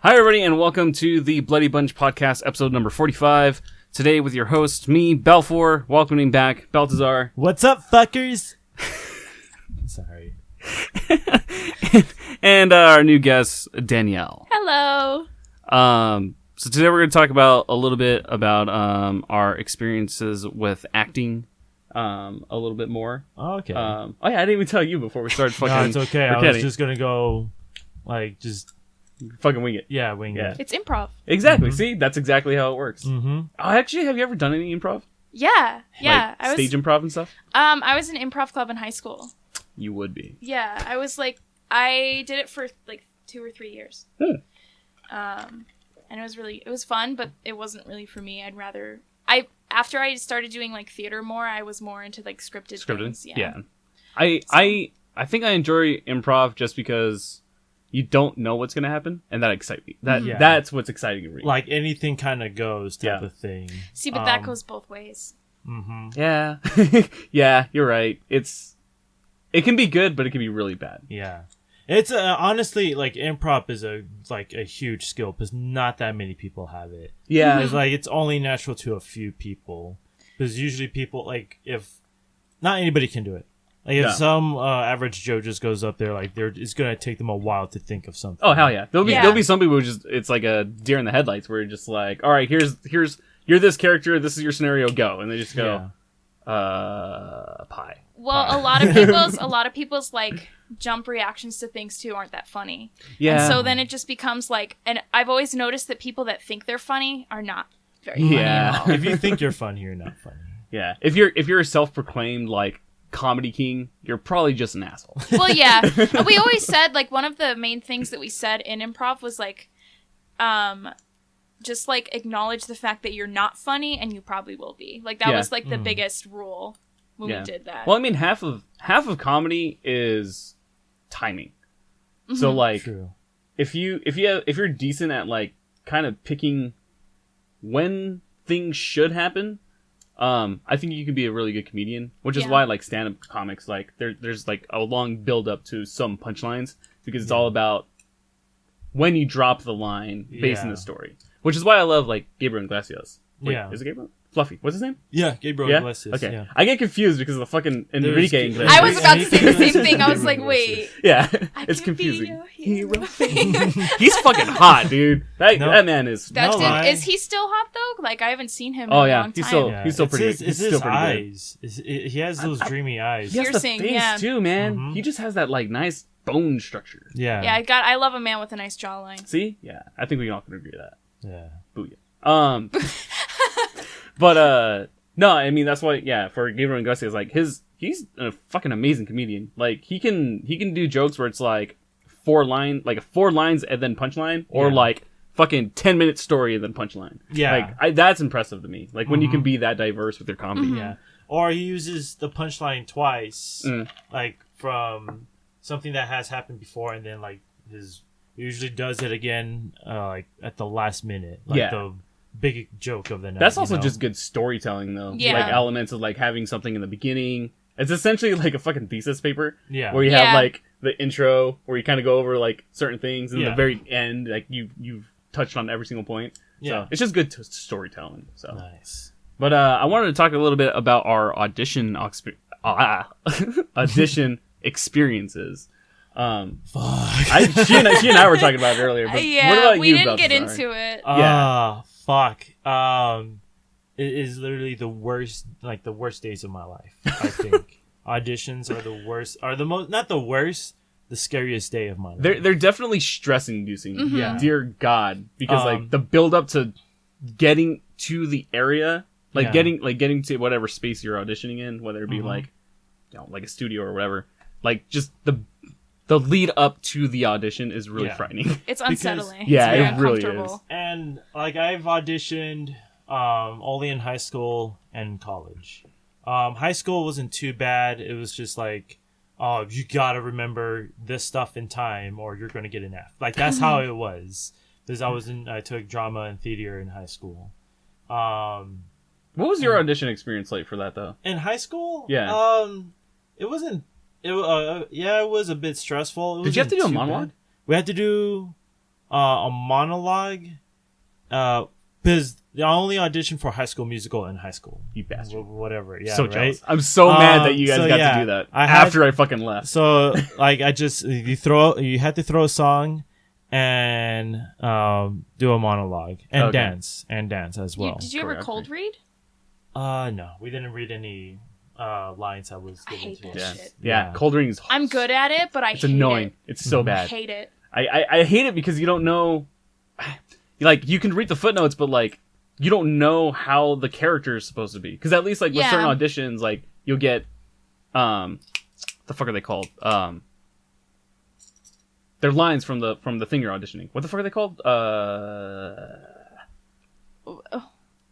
Hi, everybody, and welcome to the Bloody Bunch podcast, episode number 45. Today with your host, me, Balfour, welcoming back Baltazar. What's up, fuckers? Sorry. and our new guest, Danielle. Hello. So today we're going to talk about a little bit about our experiences with acting a little bit more. Oh, okay. Oh, yeah, I didn't even tell you before we started fucking... No, it's okay. I was just going to go, fucking wing it. Yeah, wing it. It's improv. Exactly. Mm-hmm. See? That's exactly how it works. Mm-hmm. Oh, actually, have you ever done any improv? Yeah. Like stage improv and stuff? I was in an improv club in high school. You would be. Yeah, I did it for 2 or 3 years. And it was fun, but it wasn't really for me. After I started doing theater more, I was more into scripted things. Yeah. I think I enjoy improv just because you don't know what's gonna happen, and that excites me. That's what's exciting to read. Like anything kind of goes type of thing. See, but that goes both ways. Mm-hmm. Yeah. Yeah, you're right. It can be good, but it can be really bad. Yeah. It's honestly improv is a huge skill because not that many people have it. Yeah. It's it's only natural to a few people because usually people if not anybody can do it. If some average Joe just goes up there, it's gonna take them a while to think of something. Oh hell yeah! There'll be some people who it's like a deer in the headlights where you're just like, all right, here's you're this character, this is your scenario, go, and they just go, pie. Well, pie. a lot of people's jump reactions to things too aren't that funny. Yeah. And so then it just becomes and I've always noticed that people that think they're funny are not very funny at all. If you think you're funny, you're not funny. Yeah. If you're a self-proclaimed comedy king, you're probably just an asshole. Well, yeah. We always said one of the main things that we said in improv was just acknowledge the fact that you're not funny and you probably will be. That was the biggest rule when we did that. Well, I mean, half of comedy is timing. Mm-hmm. So True. if you're decent at kind of picking when things should happen, I think you can be a really good comedian, which is why stand-up comics there's a long build up to some punchlines because it's all about when you drop the line based on the story, which is why I love Gabriel Iglesias. Wait, is it Gabriel? Fluffy, what's his name? Yeah, Gabriel Iglesias. Okay, yeah. I get confused because of the fucking Enrique Iglesias. I was about to say the same thing. I was like, wait. Yeah, it's confusing. Hero. He's fucking hot, dude. That man is. Is he still hot though? I haven't seen him in a long time. He's still pretty. It's his eyes. He has those dreamy eyes. He has the face too, man. Mm-hmm. He just has that nice bone structure. Yeah. Yeah, I love a man with a nice jawline. See? Yeah, I think we all can agree with that. Yeah. Booyah. But no, I mean that's why. Yeah, for Gabriel Iglesias, he's a fucking amazing comedian. He can do jokes where it's four lines and then punchline, or fucking 10-minute story and then punchline. Yeah, that's impressive to me. When you can be that diverse with your comedy. Mm-hmm. Yeah, or he uses the punchline twice, from something that has happened before, and then he usually does it again at the last minute, the big joke of the night. That's also just good storytelling, though. Yeah. Elements of having something in the beginning. It's essentially a fucking thesis paper. Yeah. Where you have the intro where you kind of go over certain things, and the very end you've touched on every single point. Yeah. So it's just good storytelling. So nice. But I wanted to talk a little bit about our audition experiences. Fuck. She and I were talking about it earlier. But what about we you, didn't get Balthazar? into it. Fuck. It is literally the worst days of my life. I think auditions are the worst. Are the most, not the worst, the scariest day of my life. They're definitely stress inducing. Mm-hmm. Yeah. Dear God, because the build up to getting to the area, getting to whatever space you're auditioning in, whether it be a studio or whatever, just the lead up to the audition is really frightening. It's unsettling. It really is. And I've auditioned only in high school and college. High school wasn't too bad. It was just you gotta remember this stuff in time or you're gonna get an F. That's how it was. Because I took drama and theater in high school. What was your audition experience like for that though? In high school? Yeah. It was a bit stressful. Did you have to do a monologue? Bad. We had to do a monologue. Because I only auditioned for High School Musical in high school. You bastard. Whatever. Yeah, So right? jealous. I'm so mad that you guys got to do that after I fucking left. So like you had to throw a song and do a monologue and dance as well. Did you ever cold read? No, we didn't read any lines I was given. I hate that shit. Yeah, cold reading is. I'm good at it, but it's annoying. It's so bad. I hate it. I hate it because you don't know. Like, you can read the footnotes, but like you don't know how the character is supposed to be. Because at least like with certain auditions, like you'll get the fuck are they called? They're lines from the thing you're auditioning. What the fuck are they called?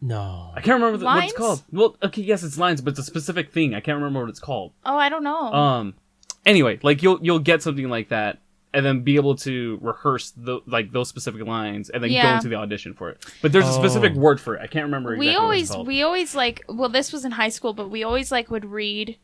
No, I can't remember what it's called. Well, okay, yes, it's lines, but it's a specific thing. I can't remember what it's called. Oh, I don't know. Anyway, like you'll get something like that, and then be able to rehearse those specific lines, and then go into the audition for it. But there's a specific word for it. I can't remember exactly what it's called. We always like. Well, this was in high school, but we always like would read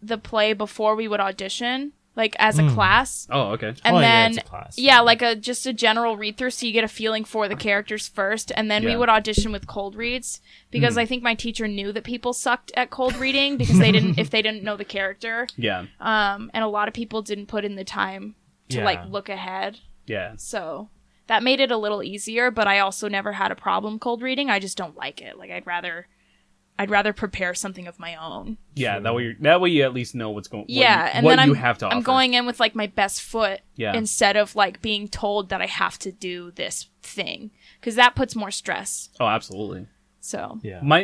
the play before we would audition. Like as a class. Oh, okay. And then it's a class. like just a general read through, so you get a feeling for the characters first, and then we would audition with cold reads because I think my teacher knew that people sucked at cold reading because they didn't know the character. Yeah. And a lot of people didn't put in the time to like look ahead. Yeah. So that made it a little easier, but I also never had a problem cold reading. I just don't like it. Like I'd rather prepare something of my own. Yeah, that way you at least know what's going. And what then you have to offer. I'm going in with like my best foot instead of like being told that I have to do this thing, because that puts more stress. Oh, absolutely. So yeah, my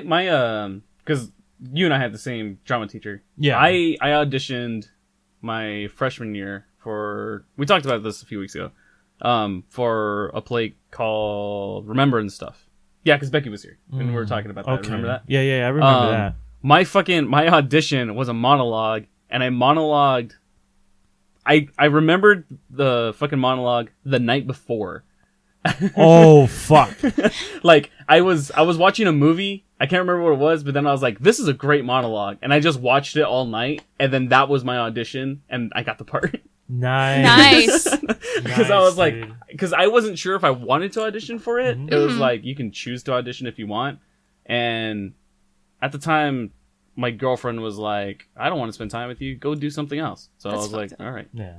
because you and I had the same drama teacher. Yeah, I auditioned my freshman year for. We talked about this a few weeks ago. For a play called Remember and Stuff. Yeah, because Becky was here, and we were talking about that. Okay. Remember that? Yeah, I remember that. My audition was a monologue, and I monologued. I remembered the fucking monologue the night before. Oh fuck! Like I was watching a movie. I can't remember what it was, but then I was like, "This is a great monologue," and I just watched it all night, and then that was my audition, and I got the part. Nice. Because I was like, because I wasn't sure if I wanted to audition for it. It was like, you can choose to audition if you want. And at the time, my girlfriend was like, I don't want to spend time with you. Go do something else. So I was like, all right. Yeah.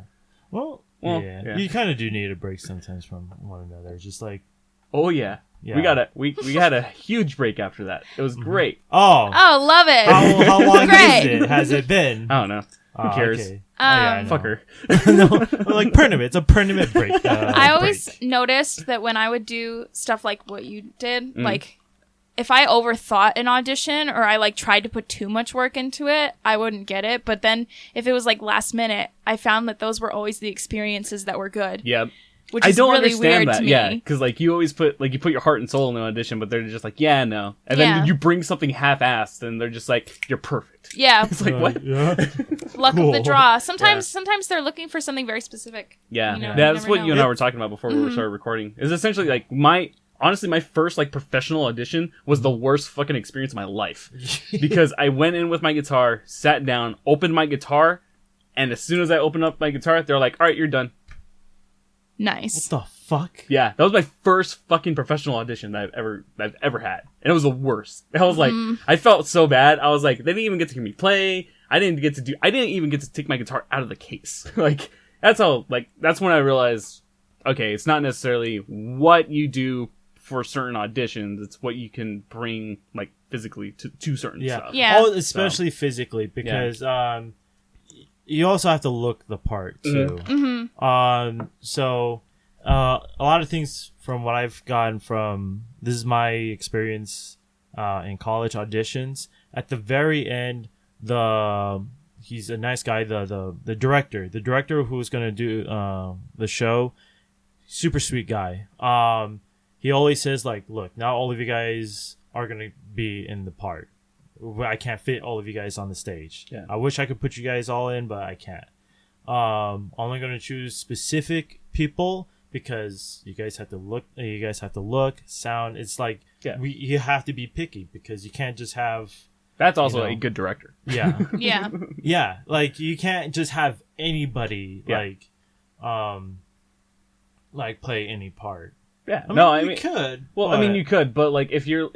Well, yeah. You kind of do need a break sometimes from one another. Just like, oh yeah. We had a huge break after that. It was great. Oh, love it. How long has it been? I don't know. Who cares? Okay. Fuck her. No, like permanent. It's a permanent break. I always noticed that when I would do stuff like what you did, like if I overthought an audition or I like tried to put too much work into it, I wouldn't get it. But then if it was like last minute, I found that those were always the experiences that were good. Yeah. Which is really understand weird that. to me. Yeah, because like you always put your heart and soul in an audition, but they're just like, yeah, no, and then you bring something half-assed, and they're just like, you're perfect. Yeah, it's like what? Yeah. Luck of the draw. Sometimes they're looking for something very specific. Yeah, you know, that's what you and I were talking about before we started recording. Is essentially like my first like professional audition was the worst fucking experience of my life because I went in with my guitar, sat down, opened my guitar, and as soon as I opened up my guitar, they're like, all right, you're done. Nice. What the fuck? Yeah, that was my first fucking professional audition that I've ever had, and it was the worst. I was like, I felt so bad. I was like, they didn't even get to hear me play. I didn't even get to take my guitar out of the case. Like that's when I realized, okay, it's not necessarily what you do for certain auditions; it's what you can bring like physically to certain stuff. Yeah, especially physically, because you also have to look the part too. So a lot of things from what I've gotten from this is my experience in college auditions. At the very end, he's a nice guy. The director who's gonna do the show, super sweet guy. He always says like, look, not all of you guys are gonna be in the part. I can't fit all of you guys on the stage. Yeah. I wish I could put you guys all in, but I can't. Only going to choose specific people because you guys have to look, sound. It's like you have to be picky because you can't just have. That's also a good director. Yeah. Yeah. Yeah. Like you can't just have anybody like play any part. Yeah, I mean, you could. Well, but... I mean, you could, but like if you're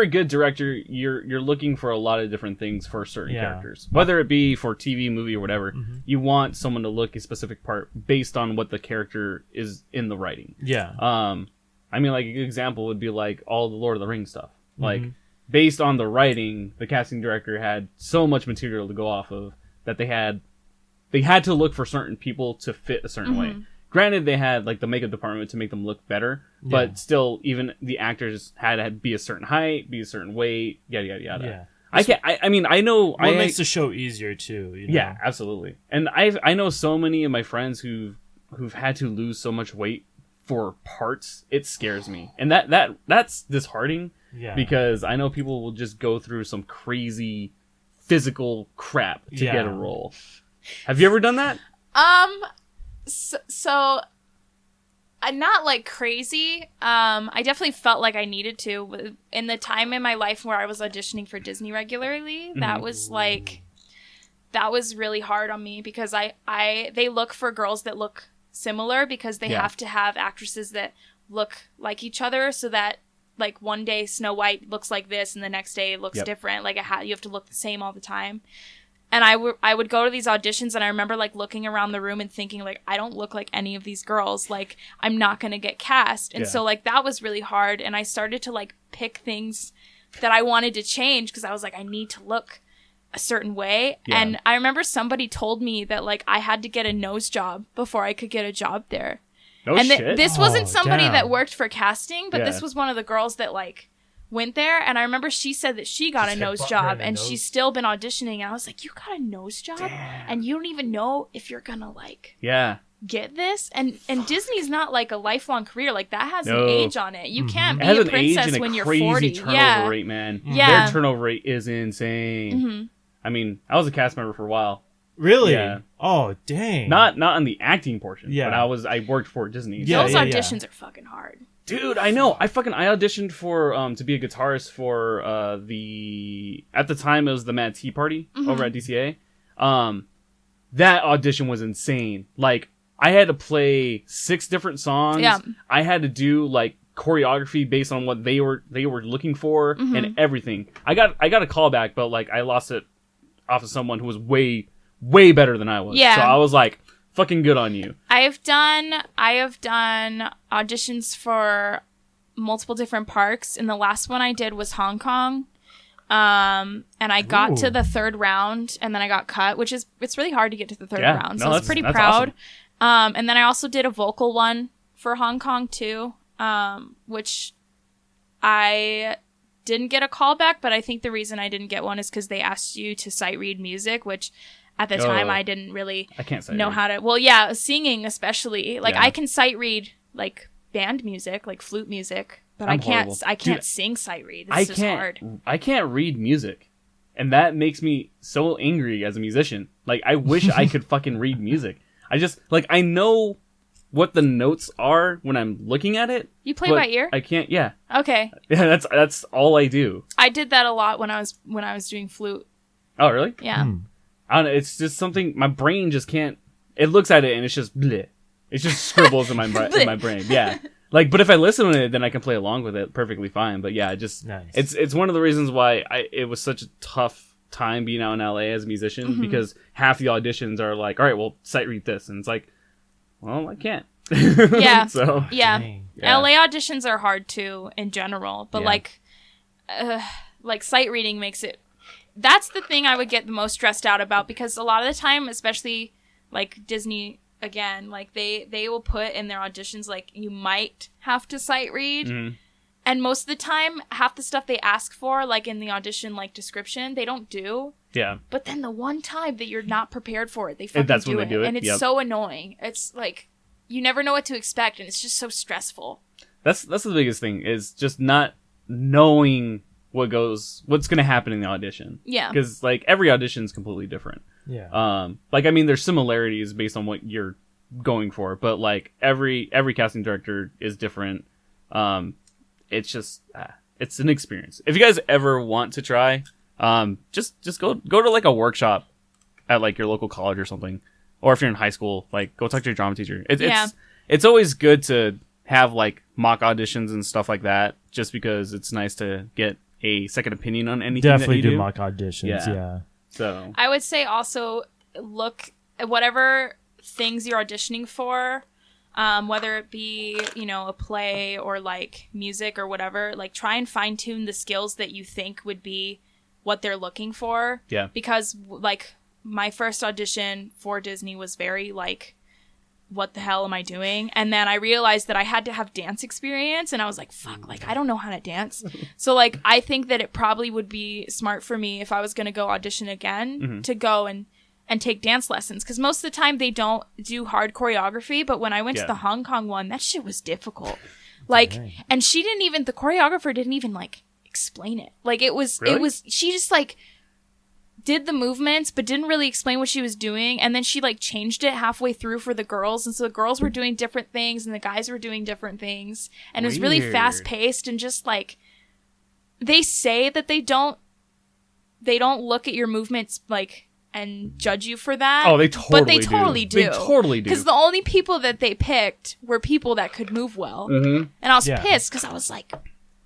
a good director, you're looking for a lot of different things for certain characters, whether it be for TV, movie, or whatever. Mm-hmm. You want someone to look a specific part based on what the character is in the writing. Yeah. I mean, like, an example would be like all the Lord of the Rings stuff. Like, based on the writing, the casting director had so much material to go off of that they had to look for certain people to fit a certain way. Granted, they had like the makeup department to make them look better, but still, even the actors had to be a certain height, be a certain weight, yada yada yada. Yeah. I know. What makes the show easier too? You know? Yeah, absolutely. And I know so many of my friends who've had to lose so much weight for parts. It scares me, and that's disheartening. Yeah. Because I know people will just go through some crazy physical crap to get a role. Have you ever done that? So not like crazy. I definitely felt like I needed to. In the time in my life where I was auditioning for Disney regularly, that was really hard on me because they look for girls that look similar because they have to have actresses that look like each other so that like one day Snow White looks like this and the next day it looks different. Like you have to look the same all the time. And I would go to these auditions and I remember like looking around the room and thinking like, I don't look like any of these girls. Like I'm not going to get cast. And so like that was really hard. And I started to like pick things that I wanted to change because I was like, I need to look a certain way. Yeah. And I remember somebody told me that like I had to get a nose job before I could get a job there. No shit. This wasn't somebody that worked for casting, but this was one of the girls that like went there. And I remember she said that she got a nose job and she's still been auditioning. And I was like, you got a nose job? Damn. And you don't even know if you're gonna like get this? And Disney's not like a lifelong career. Like that has an age on it. You can't be a princess when you're 40. Turnover rate, man. Their turnover rate is insane. I mean, I was a cast member for a while. Really? Yeah. Oh, dang. Not on the acting portion. Yeah. But I worked for Disney. Yeah, those auditions are fucking hard. Dude, I know. I auditioned for to be a guitarist for at the time it was the Mad Tea Party over at DCA. That audition was insane. Like I had to play 6 different songs. Yeah. I had to do like choreography based on what they were looking for and everything. I got a callback, but like I lost it off of someone who was way better than I was. Yeah. So I was like, fucking good on you. I have done auditions for multiple different parks, and the last one I did was Hong Kong. And I got to the 3rd round, and then I got cut, it's really hard to get to the 3rd round. So I was pretty proud. Awesome. And then I also did a vocal one for Hong Kong too, which I didn't get a call back, but I think the reason I didn't get one is because they asked you to sight read music, which at the time I didn't really know how to. Well, yeah, singing especially. Like I can sight read like band music, like flute music, but I can't sing sight read. It's just hard. I can't read music, and that makes me so angry as a musician. Like I wish I could fucking read music. I just like I know what the notes are when I'm looking at it. You play by ear? I can't. Yeah. Okay. Yeah, that's all I do. I did that a lot when I was doing flute. Oh, really? Yeah. I don't know. It's just something my brain just can't. It looks at it and it's just bleh. It just scribbles in my brain. Yeah. Like, but if I listen to it, then I can play along with it perfectly fine. But yeah, it's one of the reasons why it was such a tough time being out in LA as a musician because half the auditions are like, all right, well, sight read this, and it's like, well, I can't. Yeah. So yeah. LA auditions are hard too in general, but like sight reading makes it. That's the thing I would get the most stressed out about because a lot of the time, especially like Disney again, like they will put in their auditions like you might have to sight read. And most of the time, half the stuff they ask for, like in the audition like description, they don't do. Yeah. But then the one time that you're not prepared for it, they fucking do it. And it's so annoying. It's like you never know what to expect, and it's just so stressful. That's the biggest thing is just not knowing what's going to happen in the audition. Yeah. Because like every audition is completely different. Yeah. Like I mean, there's similarities based on what you're going for, but like every casting director is different. It's just it's an experience. If you guys ever want to try, just go to like a workshop at like your local college or something, or if you're in high school, like go talk to your drama teacher. it's always good to have like mock auditions and stuff like that, just because it's nice to get a second opinion on anything. Definitely that you do mock auditions. Yeah. So I would say also look at whatever things you're auditioning for, whether it be, you know, a play or like music or whatever, like try and fine tune the skills that you think would be what they're looking for. Yeah. Because like my first audition for Disney was very like, what the hell am I doing? And then I realized that I had to have dance experience, and I was like, fuck, like I don't know how to dance. So like I think that it probably would be smart for me if I was going to go audition again to go and take dance lessons, because most of the time they don't do hard choreography, but when I went to the Hong Kong one, that shit was difficult. Like, and the choreographer didn't even like explain it. Like she just like did the movements but didn't really explain what she was doing, and then she like changed it halfway through for the girls, and so the girls were doing different things and the guys were doing different things, and it was really fast paced, and just like they say that they don't look at your movements like and judge you for that. Oh, they totally do. They totally do. Because the only people that they picked were people that could move well. And I was pissed because I was like,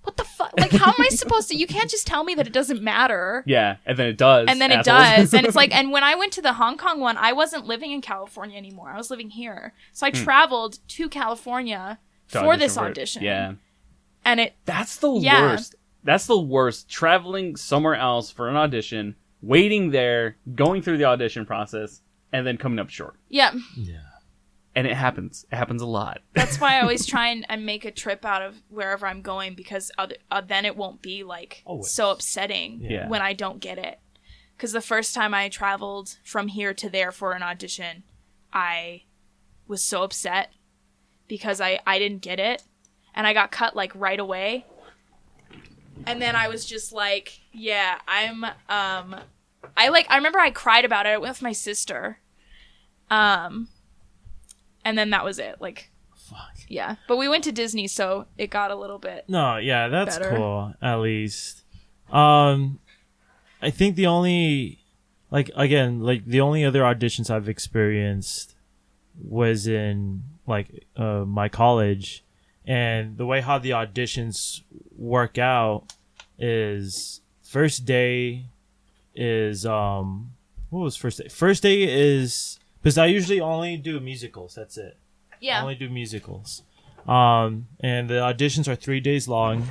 what the fuck? Like, how am I supposed to? You can't just tell me that it doesn't matter. Yeah, and then it does. And then assholes. It does. And it's like, and when I went to the Hong Kong one, I wasn't living in California anymore. I was living here. So I traveled to California for this audition. Yeah. And that's the worst. That's the worst. Traveling somewhere else for an audition, waiting there, going through the audition process, and then coming up short. Yeah. And it happens. It happens a lot. That's why I always try and make a trip out of wherever I'm going, because then it won't be like so upsetting when I don't get it. Because the first time I traveled from here to there for an audition, I was so upset because I didn't get it, and I got cut like right away. And then I was just like, yeah, I remember I cried about it. I went with my sister. And then that was it. Like, fuck. Yeah. But we went to Disney, so it got a little bit that's better. Cool, at least. I think the only other auditions I've experienced was in my college, and the way how the auditions work out is first day is what was first day? First day is, because I usually only do musicals. That's it. Yeah. I only do musicals. And the auditions are 3 days long.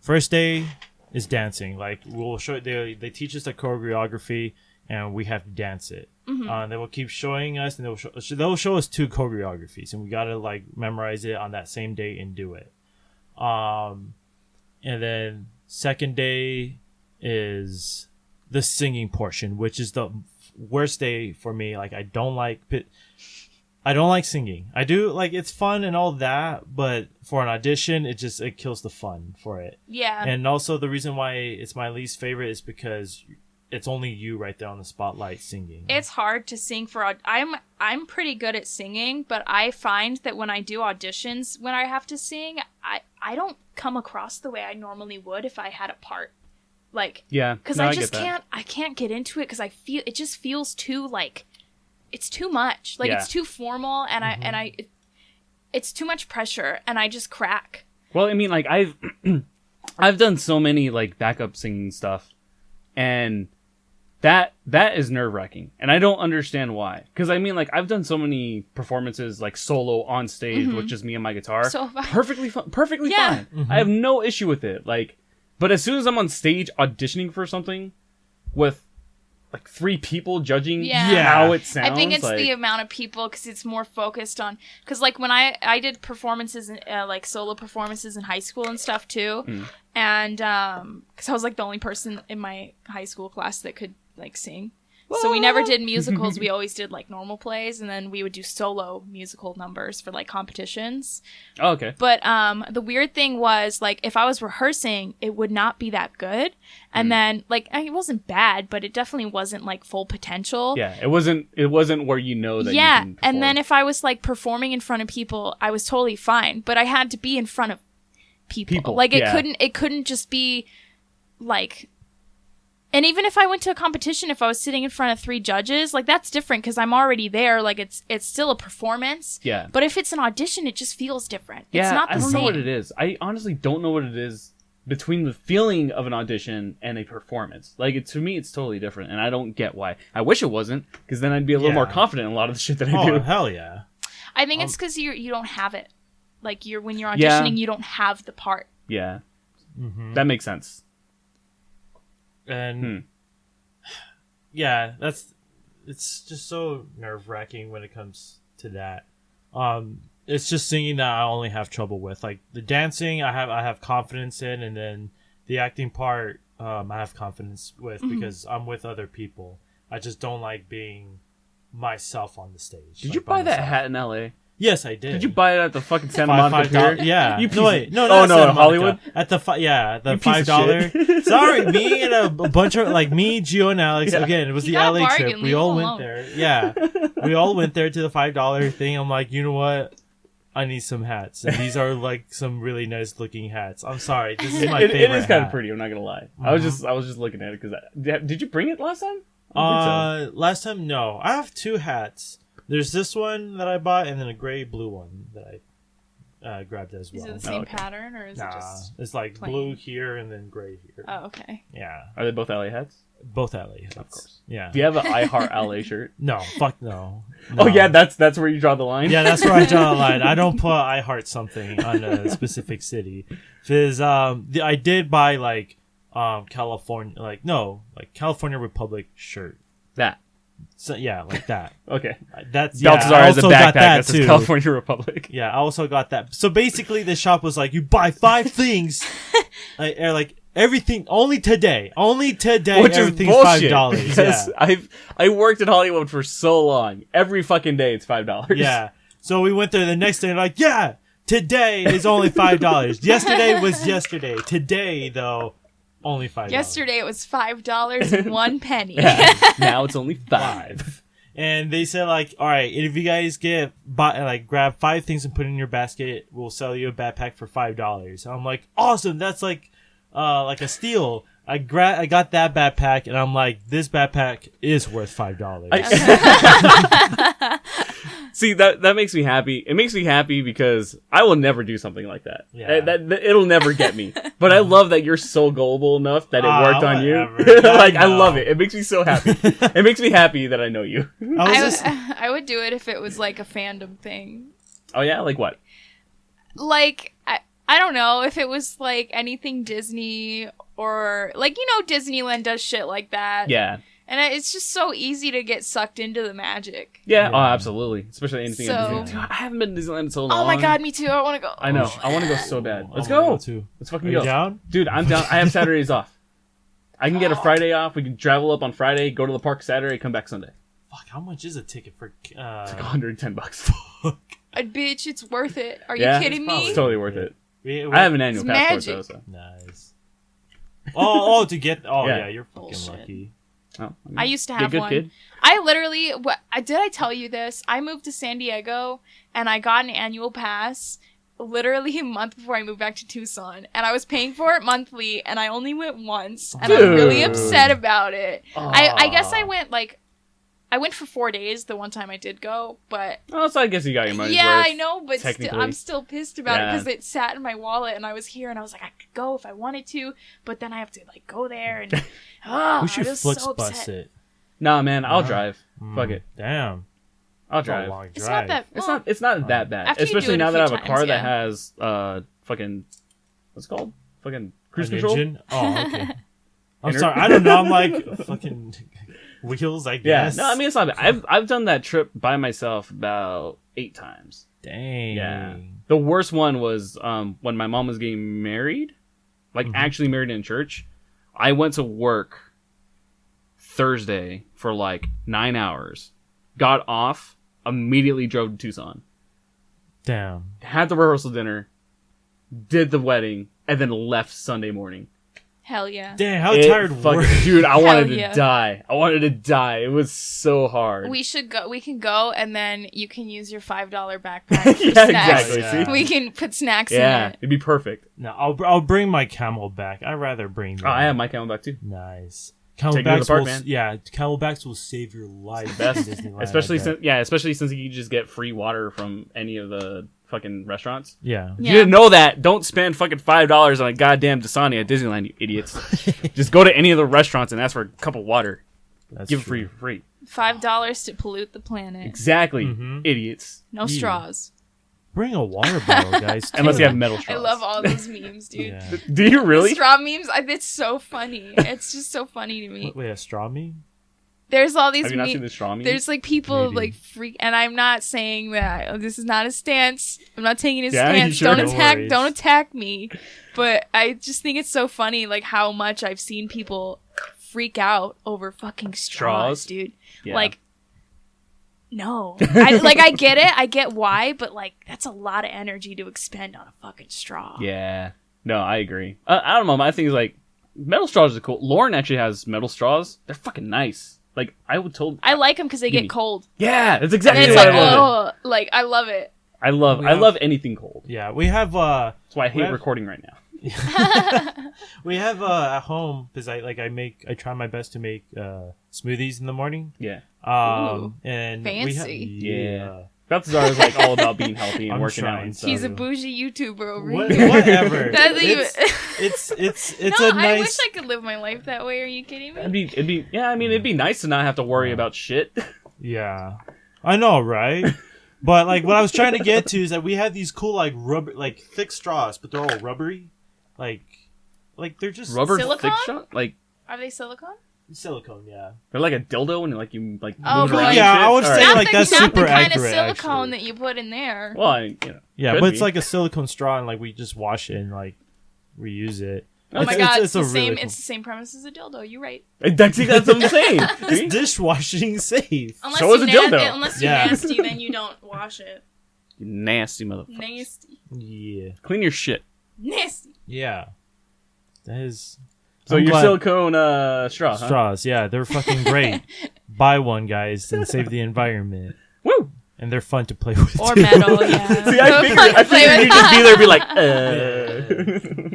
First day is dancing. Like, we'll show they teach us the choreography, and we have to dance it. They will keep showing us, and they'll show us 2 choreographies, and we gotta like memorize it on that same day and do it. And then second day is the singing portion, which is the worst day for me. Like, I don't like singing. I do like, it's fun and all that, but for an audition, it kills the fun for it. Yeah. And also the reason why it's my least favorite is because it's only you right there on the spotlight singing. It's hard to sing for I'm pretty good at singing, but I find that when I do auditions, when I have to sing, I don't come across the way I normally would if I had a part. Like, yeah, because I just can't get into it, because it just feels too like, it's too much. Like, it's too formal, and it's too much pressure, and I just crack. Well, I mean, like, I've done so many like backup singing stuff, and that is nerve-wracking, and I don't understand why. Because I mean, like, I've done so many performances like solo on stage with just me and my guitar. So perfectly fine. I have no issue with it. Like, but as soon as I'm on stage auditioning for something with like 3 people judging how it sounds, I think it's like, the amount of people, because it's more focused on, because like when I did performances, like solo performances in high school and stuff too, and because I was like the only person in my high school class that could like sing. So we never did musicals. We always did like normal plays, and then we would do solo musical numbers for like competitions. Oh, okay. But the weird thing was, like, if I was rehearsing, it would not be that good. And then like, it wasn't bad, but it definitely wasn't like full potential. Yeah, it wasn't where you know that. Yeah, you can perform. And then if I was like performing in front of people, I was totally fine. But I had to be in front of people. Like, it couldn't just be like, And even if I went to a competition, if I was sitting in front of 3 judges, like that's different because I'm already there. Like it's still a performance. Yeah. But if it's an audition, it just feels different. Yeah, It's not the I don't same. know what it is. I honestly don't know what it is between the feeling of an audition and a performance. Like, to me, it's totally different, and I don't get why. I wish it wasn't, because then I'd be a little more confident in a lot of the shit that I do. Oh, hell yeah. I think it's because you don't have it. Like when you're auditioning, you don't have the part. Yeah, that makes sense. And yeah, it's just so nerve-wracking when it comes to that. It's just singing that I only have trouble with. Like the dancing, I have confidence in, and then the acting part, I have confidence with because I'm with other people. I just don't like being myself on the stage. Did you buy that hat in LA? Yes, I did. Did you buy it at the fucking Santa Monica Pier? Yeah. You no, wait. No, not Santa Hollywood? Monica. At the the You $5. Sorry, me and a bunch of me, Gio, and Alex. Yeah. Again, it was You the got a LA bargain, trip. We leave all him went alone. there. Yeah, we all went there to the $5 thing. I'm like, you know what? I need some hats, and these are like some really nice looking hats. I'm sorry, this is my favorite. It is kind hat. of pretty. I'm not gonna lie. I was just looking at it because did you bring it last time? Last time, no. I have 2 hats. There's this one that I bought, and then a gray-blue one that I grabbed as well. Is it the same pattern or is it just? It's like plain? blue here and then gray here. Oh, okay. Yeah, Are they both LA hats? both LA hats. Of course. Yeah. Do you have an I Heart LA shirt? No, fuck no. Oh No. yeah, that's where you draw the line. Yeah, that's where I draw the line. I don't put I heart something on a specific city. Because I did buy like California California Republic shirt. That. So yeah, like that. Okay. That's Baltazar I has a also got backpack that says too. California Republic. Yeah, I also got that. So basically, the shop was like, you buy 5 things, like everything only today, Which is everything's bullshit. $5. Because Yeah. I worked in Hollywood for so long. Every fucking day it's $5. Yeah. So we went there the next day and like, yeah, today is only $5. Yesterday was yesterday. Today, though, only $5. Yesterday it was $5 and 1 penny. Yeah. Now it's only 5. And they said like, all right, if you guys grab 5 things and put it in your basket, we'll sell you a backpack for $5. I'm like, awesome. That's like a steal. I got that backpack and I'm like, this backpack is worth $5. See, that makes me happy. It makes me happy because I will never do something like that. Yeah. It'll never get me. But I love that you're so gullible enough that it worked on you. whatever. Like, I know. love it. It makes me so happy. It makes me happy that I know you. I would do it if it was like a fandom thing. Oh yeah? Like what? Like, I don't know if it was like anything Disney or like, Disneyland does shit like that. Yeah. And it's just so easy to get sucked into the magic. Yeah. Yeah. Oh, absolutely. Especially anything at So- Disney. Dude, I haven't been to Disneyland in so long. Oh my god, me too. I want to go. I know. I want to go so bad. Let's I wanna go. too. Let's fucking Are you go. down? Dude, I'm down. I have Saturdays off. I can get a Friday off. We can travel up on Friday, go to the park Saturday, come back Sunday. Fuck, how much is a ticket for? It's like $110. Bitch, it's worth it. Are Yeah, you kidding me? It's totally worth it. We- I have an annual It's passport magic. though, so. Nice. Oh, to get. Oh Yeah. yeah, you're fucking Bullshit. lucky. Oh, I used to be a have good one. kid. I literally, did I tell you this? I moved to San Diego and I got an annual pass literally a month before I moved back to Tucson, and I was paying for it monthly, and I only went once, and I'm really Dude. upset about it. I guess I Aw. went for 4 days the one time I did go, but Oh, so I guess you got your money's yeah, worth. I know, but technically. I'm still pissed about it Yeah. because it sat in my wallet, and I was here, and I was like, I could go if I wanted to, but then I have to like go there, and We should I was flex so bus upset. it. Nah, man, I'll Nah. drive. Fuck it. Damn. I'll That's a drive. long It's drive. not that. It's well, not. It's not that bad. After you do Especially it a now that I few have a car times, that yeah. has fucking what's it called fucking cruise An control. engine? Oh, okay. I'm Inter- sorry. I don't know. I'm like fucking wheels. I Yeah. guess. No, I mean it's not bad. I've done that trip by myself about 8 times. Dang. Yeah. The worst one was when my mom was getting married, like actually married in church. I went to work Thursday for like 9 hours, got off, immediately drove to Tucson, Damn. had the rehearsal dinner, did the wedding, and then left Sunday morning. Hell yeah. Damn. How It tired fucking- were you? Dude, I wanted to yeah. die. I wanted to die. It was so hard. We should go. We can go, and then you can use your $5 backpack for Yeah, snacks. exactly. Yeah. See? We can put snacks Yeah, in it. it'd be perfect. No, I'll bring my camel back. I'd rather bring. Oh, I have my Camelback too. Nice. Camelbacks apart, will, man. yeah, Camelbacks will save your life. Best. in Disneyland, especially since you just get free water from any of the fucking restaurants. Yeah. If you didn't know that, don't spend fucking $5 on a goddamn Dasani at Disneyland, you idiots. Just go to any of the restaurants and ask for a cup of water. That's Give it true. for free. $5 to pollute the planet. Exactly, Mhm. idiots. No straws. Bring a water bottle, guys. Unless you have too. metal I straws. love all those memes, dude. Yeah. Do you really? The straw memes, it's so funny. It's just so funny to me. Wait, a straw meme? There's all these Have you not memes. seen the straw meme? There's like people Maybe. like freak, and I'm not saying that this is not a stance. I'm not taking his Yeah, you stance. sure? Don't No attack. worries. Don't attack me. But I just think it's so funny, like how much I've seen people freak out over fucking straws, dude. Yeah. Like, no, I get it. I get why, but like that's a lot of energy to expend on a fucking straw. Yeah. No, I agree. I don't know. My thing is like metal straws are cool. Lauren actually has metal straws. They're fucking nice. Like I would totally. I like them because they Gimme. get cold. Yeah, that's And exactly it's what like, I love. oh, like I love it. I love We I have- love anything cold. Yeah, we have That's why I hate have- recording right now. we have at home because I try my best to make smoothies in the morning. Yeah. Ooh, And we have, fancy. Yeah. Baltazar is like all about being healthy and I'm working out trying and to. stuff. He's a bougie YouTuber over What, here. whatever. That's even. It's No, a nice. I wish I could live my life that way. Are you kidding me? It'd be nice to not have to worry about shit. Yeah, I know, right? But like what I was trying to get to is that we have these cool like rubber, like thick straws, but they're all rubbery, like they're just Rubber Silicone? thick shot? Like Are they silicone? silicone. Yeah. they're like a dildo and like you like Oh, move it boy. around and Yeah, shit? I would All say, Not like, the, that's not super the kind accurate, of silicone actually. that you put in there. Well, Yeah, could but it's be. like a silicone straw, and like we just wash it and like reuse it. Oh my god, it's, a the same. really cool- It's the same premise as a dildo. You're right. That's what I'm saying. It's See? dishwashing safe. Unless So is you a dildo. Unless you're Yeah. nasty, then you don't wash it. You nasty motherfucker. Nasty. Yeah. Clean your shit. Nasty. Yeah. That is. So I'm your glad- silicone straw, huh? straws, yeah, they're fucking great. Buy one, guys, and save the environment. Woo! And they're fun to play with. Or too. metal, yeah. See, I figured you'd just be there and be like,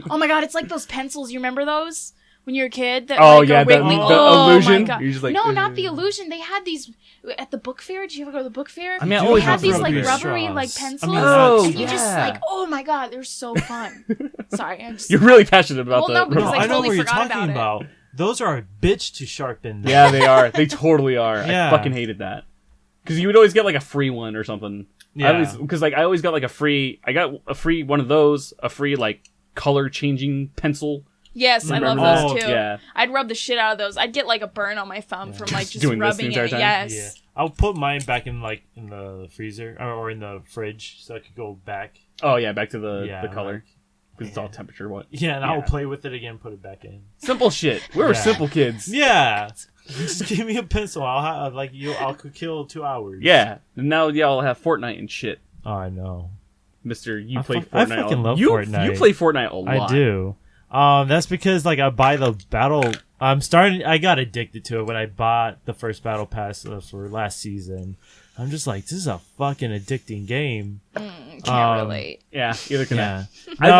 Oh my god, it's like those pencils. You remember those when you were a kid? That, Oh, like, yeah, are wiggly? the Oh, illusion. My god. You're just like, no, not the illusion. They had these at the book fair. Did you ever go to the book fair? I mean, I do always They had have these rubbery like straws. rubbery like I pencils, mean, Oh, and you just yeah. like, oh my god, they're so fun. Sorry, I just You're really passionate about Well, no, the because No, I I know totally what you're forgot talking about about. Those are a bitch to sharpen. Yeah, they are. They totally are. Yeah. I fucking hated that. Because you would always get like a free one or something. Yeah. Because like I always got like I got a free one of those, a free like color changing pencil. yes, I love Remember those that? too. Yeah. I'd rub the shit out of those. I'd get like a burn on my thumb from like just Doing this the rubbing entire it. time? Yes. Yeah. I'll put mine back in the freezer or in the fridge so I could go back. Oh yeah, back to the Yeah, color. Because it's all temperature. What? Yeah, and Yeah. I'll play with it again, put it back in. Simple shit. We were Yeah. simple kids. Yeah. Just give me a pencil. I'll kill 2 hours. Yeah. And now y'all have Fortnite and shit. Oh, I know. Mister, you I play fuck- I Fortnite. fucking love you, Fortnite. You play Fortnite a lot. I do. That's because like I buy the battle. I got addicted to it when I bought the first battle pass for last season. I'm just like, this is a fucking addicting game. Can't relate. Yeah, either can Yeah. I. No,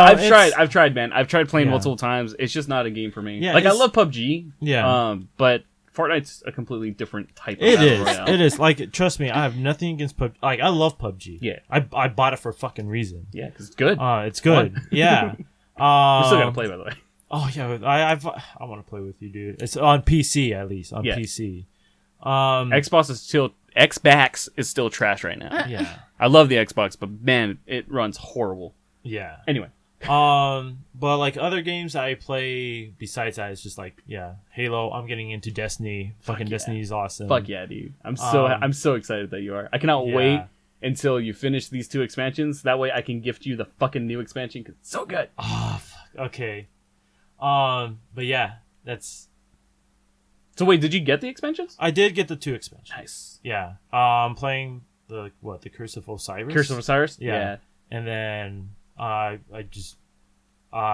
I've tried, man. I've tried playing Yeah. multiple times. It's just not a game for me. Yeah, like I it's- love PUBG. Yeah. But Fortnite's a completely different type of It battle is. royale. It is. Like, trust me, I have nothing against PUBG. Like, I love PUBG. Yeah. I bought it for a fucking reason. Yeah, because it's good. It's good. Yeah. We still gotta play, by the way. Oh yeah, I want to play with you, dude. It's on PC at least on Yeah. PC. Xbox is still trash right now. Yeah. I love the Xbox, but man, it runs horrible. Yeah. Anyway, But like other games I play besides that, it's just like Halo. I'm getting into Destiny. Fucking yeah. Destiny is awesome. fuck yeah, dude. I'm so excited that you are. I cannot Yeah. wait until you finish these 2 expansions. That way, I can gift you the fucking new expansion because it's so good. Oh, fuck. Okay. But yeah, that's. So wait, did you get the expansions? I did get the 2 expansions. Nice. Yeah. I'm playing the Curse of Osiris. Curse of Osiris. Yeah. And then I'm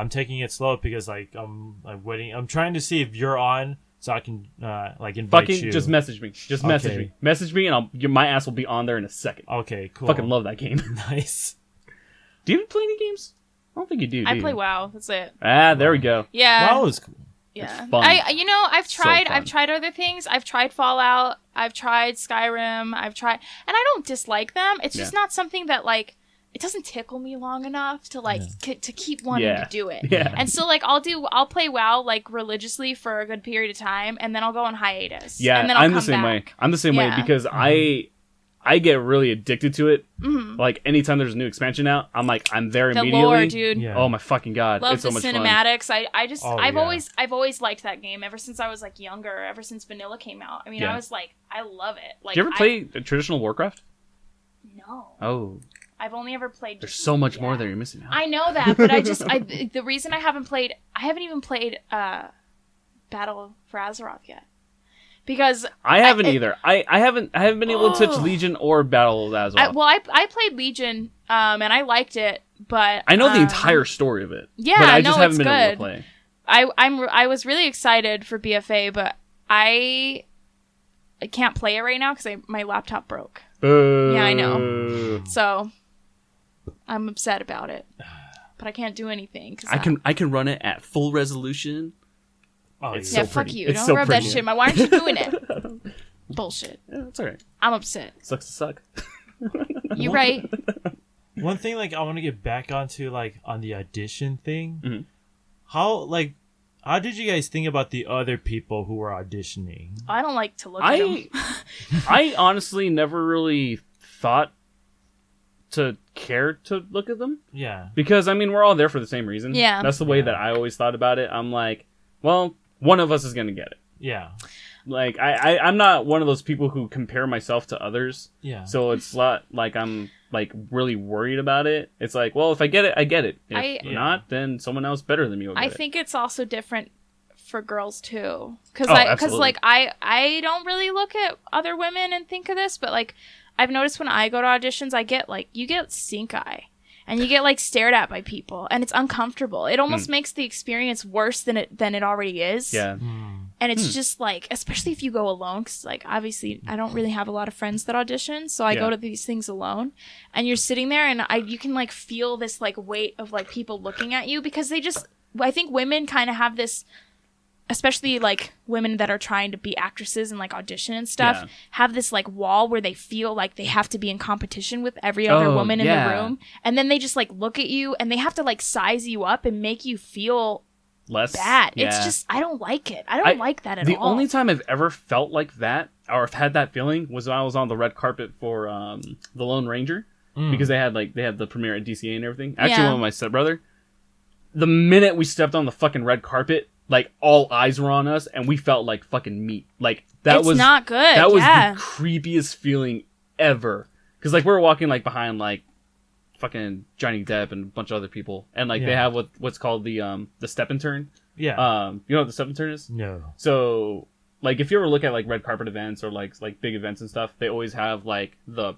taking it slow because like I'm waiting. I'm trying to see if you're on so I can invite Fucking you. just message me. Just message Okay. me. Message me, and my ass will be on there in a second. Okay, cool. Fucking love that game. Nice. Do you even play any games? I don't think you do. I you? play WoW. That's it. Ah, there we go. Yeah. WoW is cool. Yeah. It's fun. I've tried fun. I've tried other things. I've tried Fallout. I've tried Skyrim. And I don't dislike them. It's just not something that like it doesn't tickle me long enough to like to keep wanting to do it. Yeah. And so like I'll play WoW like religiously for a good period of time, and then I'll go on hiatus. Yeah, and then I'll I'm come the same back. way. I'm the same way because I get really addicted to it. Mm-hmm. Like anytime there's a new expansion out, I'm there The immediately. lore, dude. Yeah. Oh my fucking god! Love it's so the much cinematics. I've yeah. always liked that game ever since I was like younger. Ever since Vanilla came out. I mean, I was like, I love it. Like, Do you ever play a traditional Warcraft? No. Oh, I've only ever played. there's so much more that you're missing out. I know that, but the reason I haven't even played Battle for Azeroth yet. Because I haven't either. I haven't been able to touch Legion or Battle of Azeroth. I played Legion, and I liked it, but I know the entire story of it. Yeah, but I no, just haven't it's been able to good. play. I was really excited for BFA, but I can't play it right now because my laptop broke. Boo. Yeah, I know. So I'm upset about it, but I can't do anything. Cause I can run it at full resolution. Oh, It's yeah, so fuck pretty. you. It's Don't so rub pretty. that shit. Why aren't you doing it? Bullshit. Yeah, it's alright. I'm upset. Sucks to suck. You right. One thing, like, I want to get back onto, like, on the audition thing. Mm-hmm. How did you guys think about the other people who were auditioning? I don't like to look at them. I honestly never really thought to care to look at them. Yeah. Because, I mean, we're all there for the same reason. Yeah. That's the way that I always thought about it. I'm like, well, one of us is going to get it. Yeah. Like, I'm not one of those people who compare myself to others. Yeah. So it's not like I'm, like, really worried about it. It's like, well, if I get it, I get it. If not, then someone else better than me will get I it. think it's also different for girls, too. Because, absolutely. like, I don't really look at other women and think of this, but, like, I've noticed when I go to auditions, I get, like, you get stink eye. And you get, like, stared at by people. And it's uncomfortable. It almost makes the experience worse than it already is. Yeah. And it's just, like, especially if you go alone. Because, like, obviously, I don't really have a lot of friends that audition. So I go to these things alone. And you're sitting there, and you can, like, feel this, like, weight of, like, people looking at you. Because I think women kind of have this... especially like women that are trying to be actresses and like audition and stuff have this like wall where they feel like they have to be in competition with every other woman in the room, and then they just like look at you and they have to like size you up and make you feel less bad. It's just I don't like it. I don't like that at all. The only time I've ever felt like that or have had that feeling was when I was on the red carpet for the Lone Ranger because they had the premiere at DCA and everything. Actually, one with my stepbrother. The minute we stepped on the fucking red carpet, like, all eyes were on us, and we felt like fucking meat. Like, that was not good. That was the creepiest feeling ever. Because, like, we were walking, like, behind, like, fucking Johnny Depp and a bunch of other people. And, like, they have what's called the step and turn. Yeah. You know what the step and turn is? No. So, like, if you ever look at, like, red carpet events or, like big events and stuff, they always have, like, the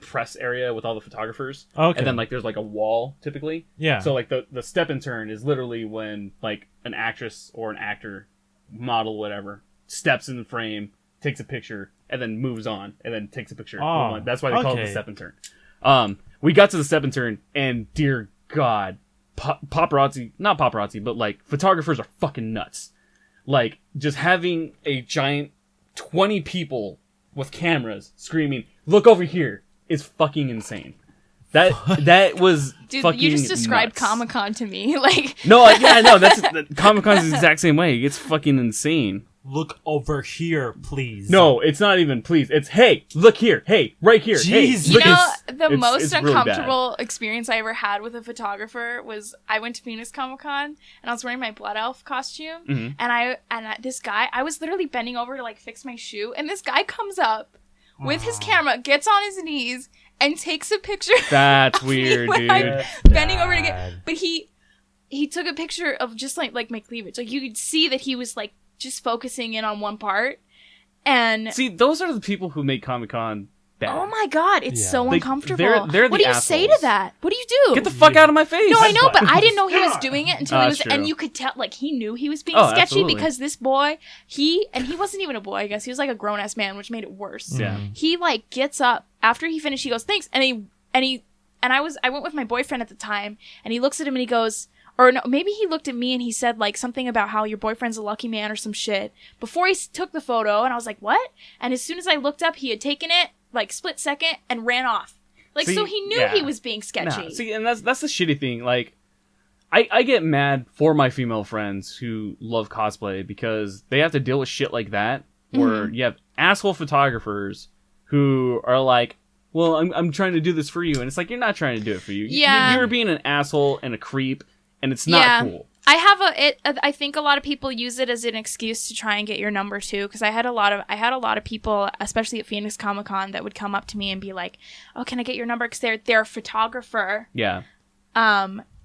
press area with all the photographers. Okay. And then, like, there's, like, a wall, typically. Yeah. So, like, the step and turn is literally when, like, an actress or an actor, model, whatever, steps in the frame, takes a picture, and then moves on, and then takes a picture. Oh, That's why they call it the step and turn. We got to the step and turn, and dear God, not paparazzi, but, like, photographers are fucking nuts. Like, just having a giant 20 people with cameras screaming, "Look over here," is fucking insane. That was Dude, fucking you just described nuts. Comic-Con to me. Like, no, that's Comic-Con is the exact same way. It's fucking insane. Look over here, please. No, it's not even please. It's hey, look here. Hey, right here. Jeez. Hey, you look, know, the it's most really uncomfortable experience I ever had with a photographer was I went to Phoenix Comic-Con and I was wearing my Blood Elf costume, and this guy, I was literally bending over to like fix my shoe, and this guy comes up with his camera, gets on his knees, and takes a picture. That's weird, dude. I'm bending over to get, but he took a picture of just like my cleavage. Like you could see that he was like just focusing in on one part. And see, those are the people who make Comic-Con bad. Oh my god, it's so uncomfortable. They're what do you say to that? What do you do? Get the fuck out of my face. No, I know, but I didn't know he was doing it until he was, true. and you could tell, like, he knew he was being sketchy absolutely. because this boy, he wasn't even a boy, I guess. He was like a grown ass man, which made it worse. Yeah. He like gets up after he finished. He goes, "Thanks," and I went with my boyfriend at the time, and he looks at him and he goes, or no, maybe he looked at me and he said like something about how your boyfriend's a lucky man or some shit before he took the photo, and I was like, what? And as soon as I looked up, he had taken it like split second and ran off. Like, so he knew he was being sketchy. Nah, see, and that's the shitty thing. Like, I get mad for my female friends who love cosplay because they have to deal with shit like that, where you have asshole photographers who are like, well, I'm trying to do this for you. And it's like, you're not trying to do it for you. Yeah. You're being an asshole and a creep, and it's not cool. I think a lot of people use it as an excuse to try and get your number too, because I had a lot of people, especially at Phoenix Comic Con, that would come up to me and be like, "Oh, can I get your number?" Because they're a photographer. Yeah.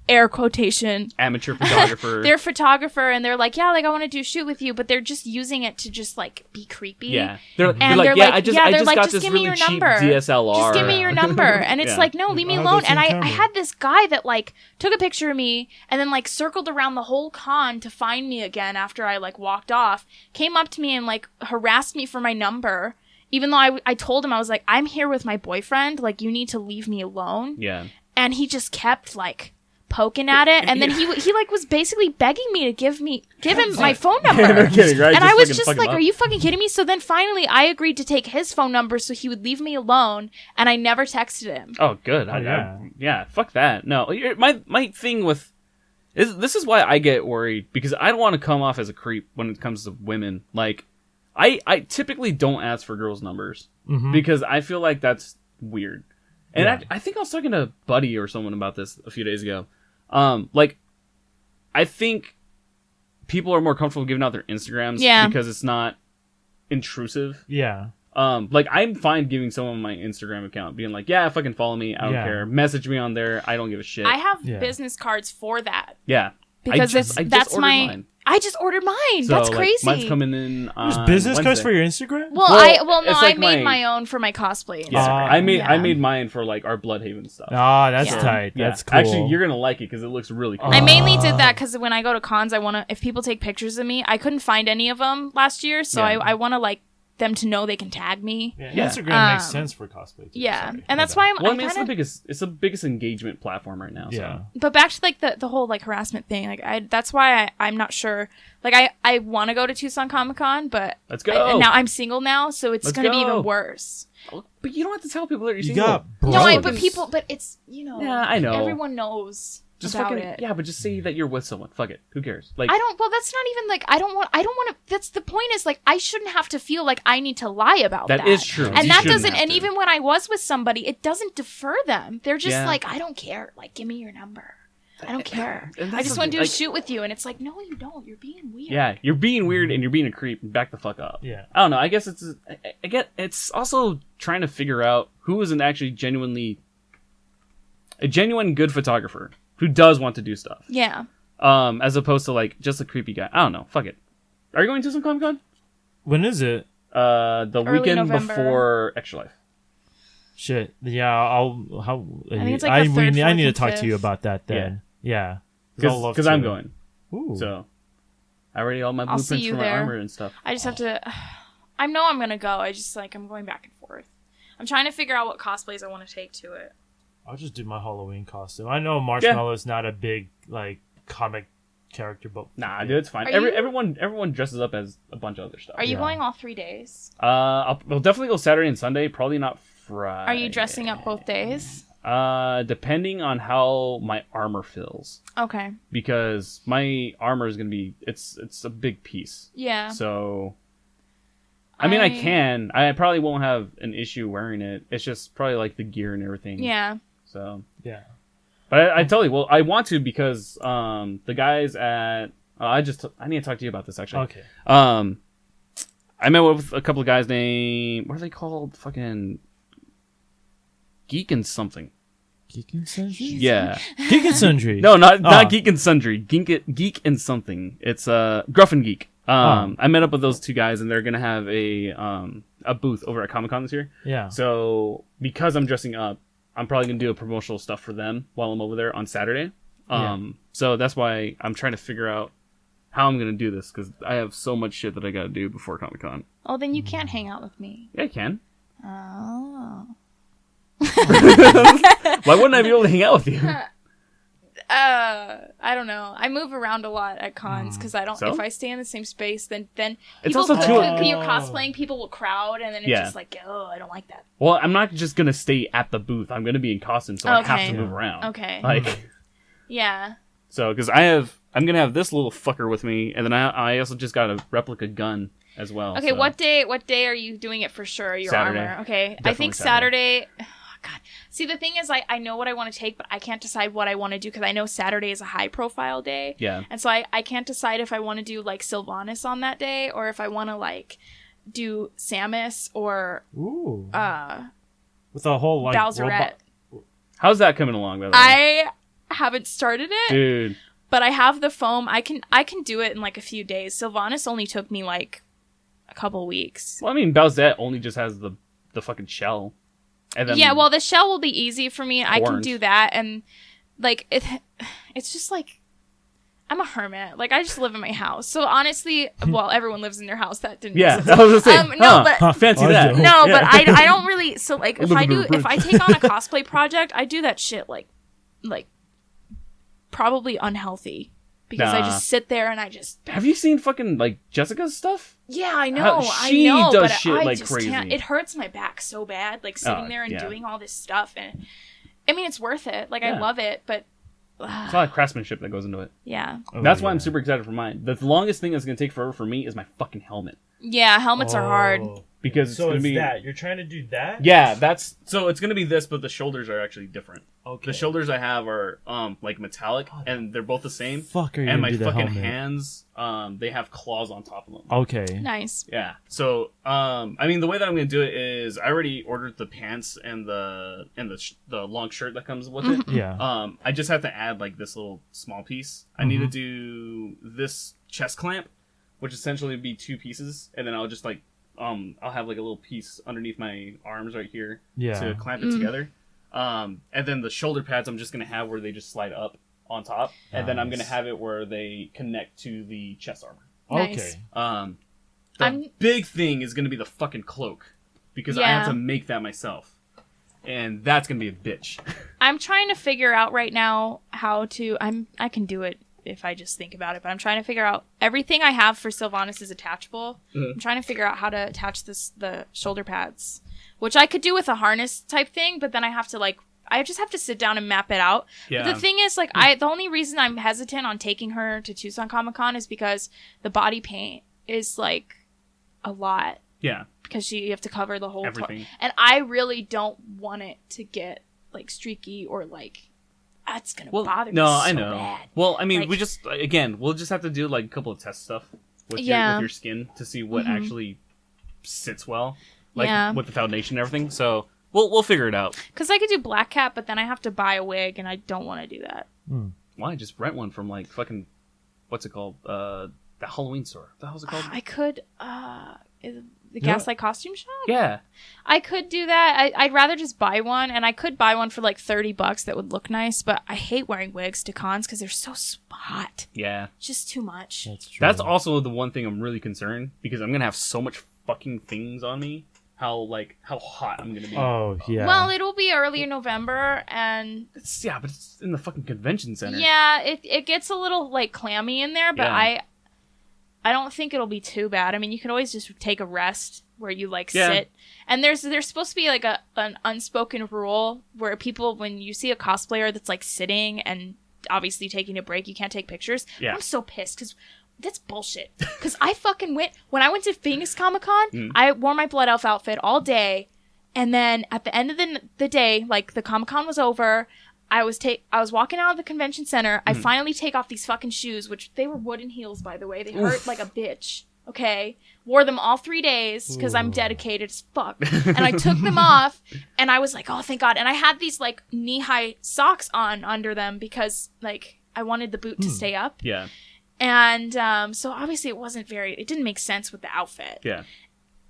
Air quotation. Amateur photographer. They're a photographer, and they're like, yeah, like I want to do a shoot with you, but they're just using it to just like be creepy. Yeah. They're like, yeah, I just got this give me really your cheap number. DSLR. Just give me your number. And it's like, no, leave me alone. And I had this guy that like took a picture of me and then like circled around the whole con to find me again after I like walked off, came up to me and like harassed me for my number. Even though I told him, I was like, I'm here with my boyfriend. Like, you need to leave me alone. Yeah. And he just kept like poking at it, and then he like was basically begging me to give him my phone number. Yeah, no kidding, right? And I was just like, are you fucking kidding me? So then finally I agreed to take his phone number so he would leave me alone, and I never texted him. Oh, good. Yeah, fuck that. No, my thing with this is why I get worried, because I don't want to come off as a creep when it comes to women. Like, I typically don't ask for girls' numbers because I feel like that's weird. And I think I was talking to Buddy or someone about this a few days ago. Like, I think people are more comfortable giving out their Instagrams because it's not intrusive. Yeah. Like, I'm fine giving someone my Instagram account, being like, yeah, fucking follow me, I don't care. Message me on there, I don't give a shit. I have business cards for that. Yeah. Because mine. I just ordered mine. So, that's crazy. Mine's coming in on There's business Wednesday. cards for your Instagram? Well, I made my own for my cosplay Instagram. Yeah, I made mine for like our Bloodhaven stuff. Oh, that's tight. Yeah. That's cool. Actually, you're gonna like it because it looks really cool. I mainly did that because when I go to cons, I want to. If people take pictures of me, I couldn't find any of them last year, so I want to like them to know they can tag me. Yeah. Instagram makes sense for cosplay too. Yeah, and that's why it's the biggest engagement platform right now. Yeah. So. But back to like the whole like harassment thing, like that's why I'm not sure. Like I want to go to Tucson Comic Con, but let's go. Now I'm single now, so it's going to be even worse. But you don't have to tell people that you're single. But it's Yeah, I know. Everyone knows. Just about fucking, it. Yeah, but just say that you're with someone. Fuck it. Who cares? Like, that's not even like I don't want to. That's the point. Is like I shouldn't have to feel like I need to lie about that. That is true. And that doesn't. And even when I was with somebody, it doesn't defer them. They're just like, I don't care. Like, give me your number. I don't care. I just want to do a shoot with you. And it's like, no, you don't. You're being weird. Yeah, you're being weird and you're being a creep. Back the fuck up. Yeah. I don't know. I guess it's also trying to figure out who is a genuine good photographer who does want to do stuff. Yeah. As opposed to like just a creepy guy. I don't know. Fuck it. Are you going to some Comic Con? When is it? The Early weekend November. Before Extra Life. Shit. Yeah. I think it's like the 3rd, I need to 4th, talk and to you 5th. about that then. Yeah. Because I'm going. Ooh. So I already all my I'll see blueprints you for my there. armor and stuff. I just have to. I know I'm gonna go. I just like I'm going back and forth. I'm trying to figure out what cosplays I want to take to it. I'll just do my Halloween costume. I know Marshmallow's not a big like comic character, but nah, dude, it's fine. Everyone dresses up as a bunch of other stuff. Are you going all 3 days? I'll definitely go Saturday and Sunday. Probably not Friday. Are you dressing up both days? Depending on how my armor feels. Okay. Because my armor is gonna be it's a big piece. Yeah. So I mean, I can. I probably won't have an issue wearing it. It's just probably like the gear and everything. Yeah. So yeah. But I tell you, well, I want to because the guys at I need to talk to you about this actually. Okay. I met with a couple of guys named what are they called? Fucking Geek and something. Geek and Sundry? Yeah. Geek and Sundry. No, not Geek and Sundry. Geek and something. It's Gruff and Geek. I met up with those two guys and they're gonna have a booth over at Comic-Con this year. Yeah. So because I'm dressing up, I'm probably gonna do a promotional stuff for them while I'm over there on Saturday. So that's why I'm trying to figure out how I'm gonna do this because I have so much shit that I gotta do before Comic-Con. Oh, then you can't hang out with me. Yeah, I can. Oh. Why wouldn't I be able to hang out with you? I don't know. I move around a lot at cons because I don't. So? If I stay in the same space, then It's people, also too. when you're cosplaying, people will crowd, and then it's just like, oh, I don't like that. Well, I'm not just gonna stay at the booth. I'm gonna be in costume, so I have to move around. Okay. Like. Yeah. So, because I'm gonna have this little fucker with me, and then I also just got a replica gun as well. Okay, so. what day are you doing it for sure? Your Saturday. armor. Okay. Definitely I think Saturday. Oh, God. See, the thing is, I know what I want to take, but I can't decide what I want to do because I know Saturday is a high profile day. Yeah. And so I can't decide if I want to do like Sylvanas on that day or if I want to like do Samus or with a whole like Baltazar. How's that coming along, by the way? I haven't started it, dude. But I have the foam. I can do it in like a few days. Sylvanas only took me like a couple weeks. Well, I mean, Balzette only just has the fucking shell. And then yeah, well, the shell will be easy for me. I can do that, and like it's just like I'm a hermit. Like I just live in my house. So honestly, well, everyone lives in their house. That didn't. Yeah, exist. I was gonna say. No, but fancy that. no, Yeah. but I don't really. So like if I take on a cosplay project, I do that shit like probably unhealthy. Because I just sit there and I just... Have you seen fucking, like, Jessica's stuff? Yeah, I know. She does but shit I like just crazy. can't. It hurts my back so bad, like, sitting there and doing all this stuff. And I mean, it's worth it. Like, I love it, but... There's a lot of craftsmanship that goes into it. Yeah. That's why I'm super excited for mine. The longest thing that's going to take forever for me is my fucking helmet. Yeah, helmets are hard. Because it's going to be... that. You're trying to do that? Yeah, that's... So it's going to be this, but the shoulders are actually different. Okay. The shoulders I have are, like, metallic, and they're both the same. Fuck are you and gonna my do fucking helmet? hands, they have claws on top of them. Okay. Nice. Yeah. So, I mean, the way that I'm going to do it is I already ordered the pants and the long shirt that comes with it. Yeah. I just have to add, like, this little small piece. I need to do this chest clamp, which essentially would be 2 pieces, and then I'll just, like, I'll have, like, a little piece underneath my arms right here to clamp it together. And then the shoulder pads I'm just going to have where they just slide up on top. And then I'm going to have it where they connect to the chest armor. Nice. Okay. The big thing is going to be the fucking cloak. Because I have to make that myself. And that's going to be a bitch. I'm trying to figure out right now how to... I can do it if I just think about it, but I'm trying to figure out... Everything I have for Sylvanas is attachable. I'm trying to figure out how to attach the shoulder pads. Which I could do with a harness type thing, but then I have to, like... I just have to sit down and map it out. Yeah. But the thing is, like, the only reason I'm hesitant on taking her to Tucson Comic-Con is because the body paint is, like, a lot. Yeah. Because you have to cover the whole... Everything. And I really don't want it to get, like, streaky or, like... That's gonna bother me so I know. bad. Well, I mean, like, we'll just have to do, like, a couple of test stuff with your skin to see what actually sits well. Like, with the foundation and everything. So... We'll figure it out. Because I could do black cap, but then I have to buy a wig, and I don't want to do that. Why? Just rent one from, like, fucking... What's it called? The Halloween store. What the hell's it called? I could... the Gaslight Costume Shop? Yeah. I could do that. I'd rather just buy one, and I could buy one for, like, $30 that would look nice, but I hate wearing wigs to cons because they're so hot. Yeah. Just too much. That's true. That's also the one thing I'm really concerned, because I'm going to have so much fucking things on me. How hot I'm gonna be. Oh, yeah. Well, it'll be early November, and... but it's in the fucking convention center. Yeah, it gets a little, like, clammy in there, but I don't think it'll be too bad. I mean, you can always just take a rest where you, like, sit. And there's supposed to be, like, an unspoken rule where people, when you see a cosplayer that's, like, sitting and obviously taking a break, you can't take pictures. Yeah. I'm so pissed, because... That's bullshit. Because I fucking when I went to Phoenix Comic-Con, I wore my Blood Elf outfit all day. And then at the end of the day, like the Comic-Con was over, I was walking out of the convention center. I finally take off these fucking shoes, which they were wooden heels, by the way. They hurt like a bitch. Okay. Wore them all 3 days because I'm dedicated as fuck. And I took them off and I was like, oh, thank God. And I had these like knee-high socks on under them because like I wanted the boot to stay up. Yeah. And so obviously it didn't make sense with the outfit. Yeah.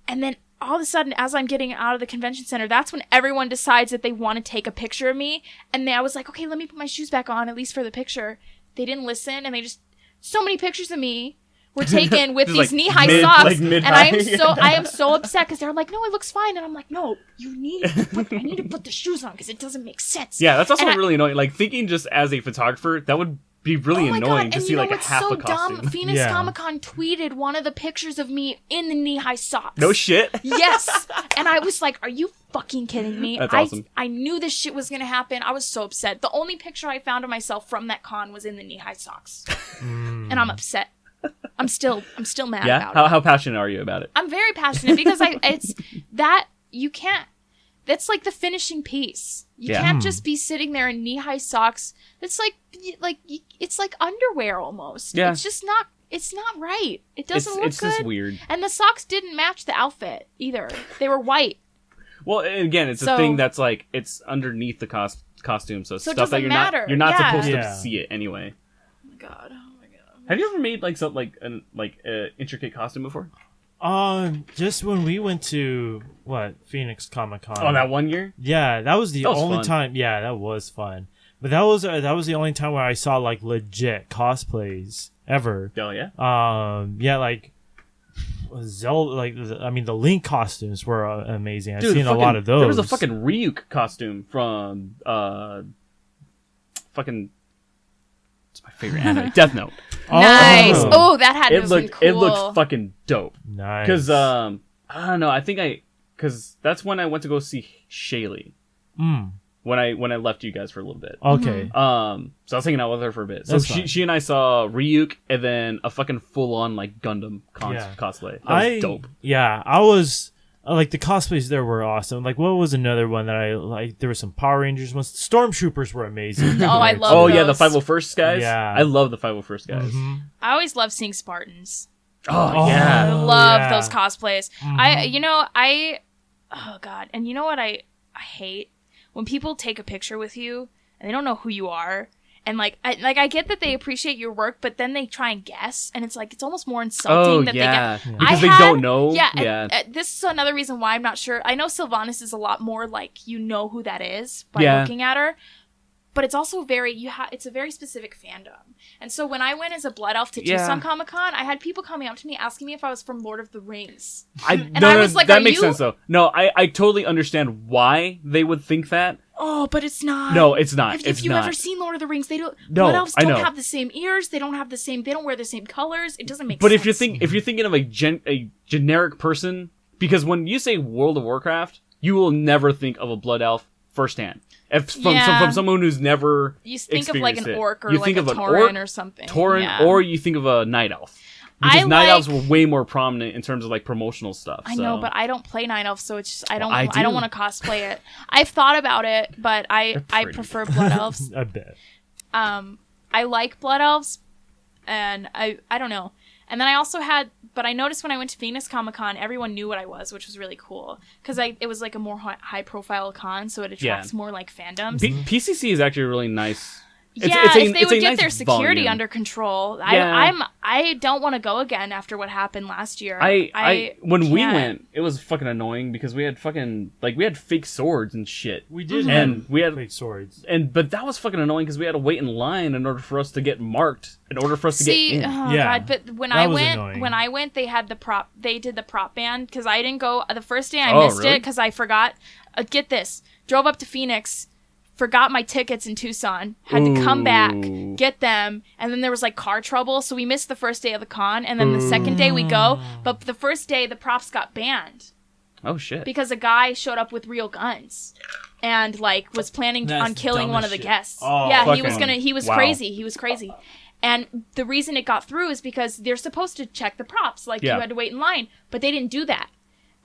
And then all of a sudden, as I'm getting out of the convention center, that's when everyone decides that they want to take a picture of me. And then I was like, okay, let me put my shoes back on, at least for the picture. They didn't listen, and they just... So many pictures of me were taken with Just, these like, knee-high mid- socks, like, and mid-high. I am so upset because they're like, no, it looks fine, and I'm like, no, I need to put the shoes on because it doesn't make sense. Yeah, that's also And really annoying. Like, thinking just as a photographer, that would be really oh my annoying God. to And see you know like a what's half so a costume. dumb? Phoenix Yeah. Comic-Con tweeted one of the pictures of me in the knee-high socks. No shit. Yes. And I was like, are you fucking kidding me? That's awesome. I knew this shit was going to happen. I was so upset. The only picture I found of myself from that con was in the knee-high socks. And I'm upset. I'm still mad Yeah. about it. How passionate are you about it? I'm very passionate because it's that you can't. That's like the finishing piece. You Yeah. can't just be sitting there in knee-high socks. It's like it's like underwear almost. Yeah. It's just not. It's not right. It doesn't look It's good. just weird. And the socks didn't match the outfit either. They were white. Well, and again, it's So- a thing that's like it's underneath the costume, so it stuff that doesn't matter. you're not Yeah. supposed Yeah. to see it anyway. Oh my god. Have you ever made like something like an intricate costume before? Just when we went to Phoenix Comic-Con. Oh, that one year? Yeah, that was the That was only fun. time. Yeah, that was fun. But that was the only time where I saw like legit cosplays ever. Oh yeah. Yeah, like Zelda. Like the Link costumes were amazing. I've Dude, seen a lot of those. There was a fucking Ryuk costume from fucking. It's my favorite anime, Death Note. Nice. Oh. Oh, that had to It have been looked cool. it looked fucking dope. Nice. Because I don't know. Because that's when I went to go see Shaylee. When I left you guys for a little bit. Okay. So I was hanging out with her for a bit. So That's fine. she and I saw Ryuk and then a fucking full on like Gundam cosplay. That was dope. Yeah, I was like the cosplays there were awesome. Like what was another one that I like? There were some Power Rangers ones. Stormtroopers were amazing. Oh, I love Oh yeah, the those. 501st guys. Yeah. I love the 501st guys. I always love seeing Spartans. Oh, I yeah. love yeah. those cosplays. Oh god. And you know what I hate? When people take a picture with you and they don't know who you are. And I get that they appreciate your work, but then they try and guess, and it's like it's almost more insulting Oh that yeah, they get. because they don't know. Yeah, Yeah. This is another reason why I'm not sure. I know Sylvanas is a lot more like you know who that is by Yeah. looking at her, but it's also it's a very specific fandom. And so when I went as a Blood Elf to Yeah. Tucson Comic Con, I had people coming up to me asking me if I was from Lord of the Rings. I was like, that are makes you- sense though. No, I totally understand why they would think that. Oh, but it's not. No, it's not. If you've ever seen Lord of the Rings, they don't. No, Blood Elves I don't know. have the same ears. They don't wear the same colors. It doesn't make But sense. if you're thinking of a generic person, because when you say World of Warcraft, you will never think of a blood elf firsthand. From someone who's never you think of like an experienced it. orc or You like think a of an Tauren orc, or something. Tauren, Yeah. or you think of a night elf. Because I night elves like- were way more prominent in terms of like promotional stuff. I so. know, but I don't play Night Elf, so it's just I don't I do. want to cosplay it. I've thought about it, but I pretty. prefer Blood Elves. I bet. I like Blood Elves, and I don't know. And then I also but I noticed when I went to Phoenix Comic Con, everyone knew what I was, which was really cool because it was like a more high profile con, so it attracts more like fandoms. PCC is actually really nice. Yeah, It's if they it's would a get nice their security volume. under control. Yeah. I don't want to go again after what happened last year. When we can't. went, it was fucking annoying because we had fake swords and shit. We did, and we had fake swords. but that was fucking annoying because we had to wait in line in order for us to get marked, in order for us to See, get in. oh Yeah. god! But when That I was went, annoying. they had the prop. They did the prop band because I didn't go the first day. I Oh, missed really? it because I forgot. Get this: drove up to Phoenix, forgot my tickets in Tucson, had to come back, Ooh. get them, and then there was like car trouble, so we missed the first day of the con. And then the second day we go, but the first day the props got banned Oh shit! because a guy showed up with real guns. And like was planning That's on killing dumb one as of the shit. guests. Oh, yeah, he was fucking- he was wow. crazy. He was crazy. And the reason it got through is because they're supposed to check the props. Like, Yeah. you had to wait in line. But they didn't do that.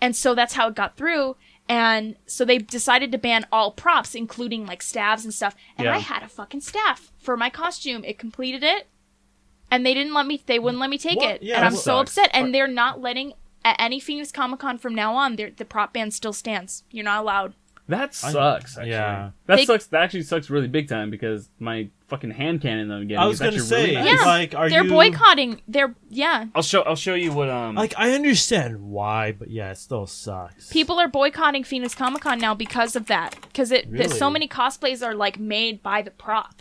And so that's how it got through. And so they decided to ban all props, including, like, staves and stuff. And Yeah. I had a fucking staff for my costume. It completed it. And they wouldn't let me take What? it. Yeah, and I'm that so sucks. upset. And they're not letting, at any Phoenix Comic Con from now on, the prop ban still stands. You're not allowed. That sucks. Actually. Yeah. That They- sucks. That actually sucks really big time because my fucking hand cannon that I'm getting. I was is gonna actually say, really Yeah. nice. like, are They're you boycotting. I'll show you what Like, I understand why, but yeah, it still sucks. People are boycotting Phoenix Comic Con now because of that. Because Really? so many cosplays are like made by the prop.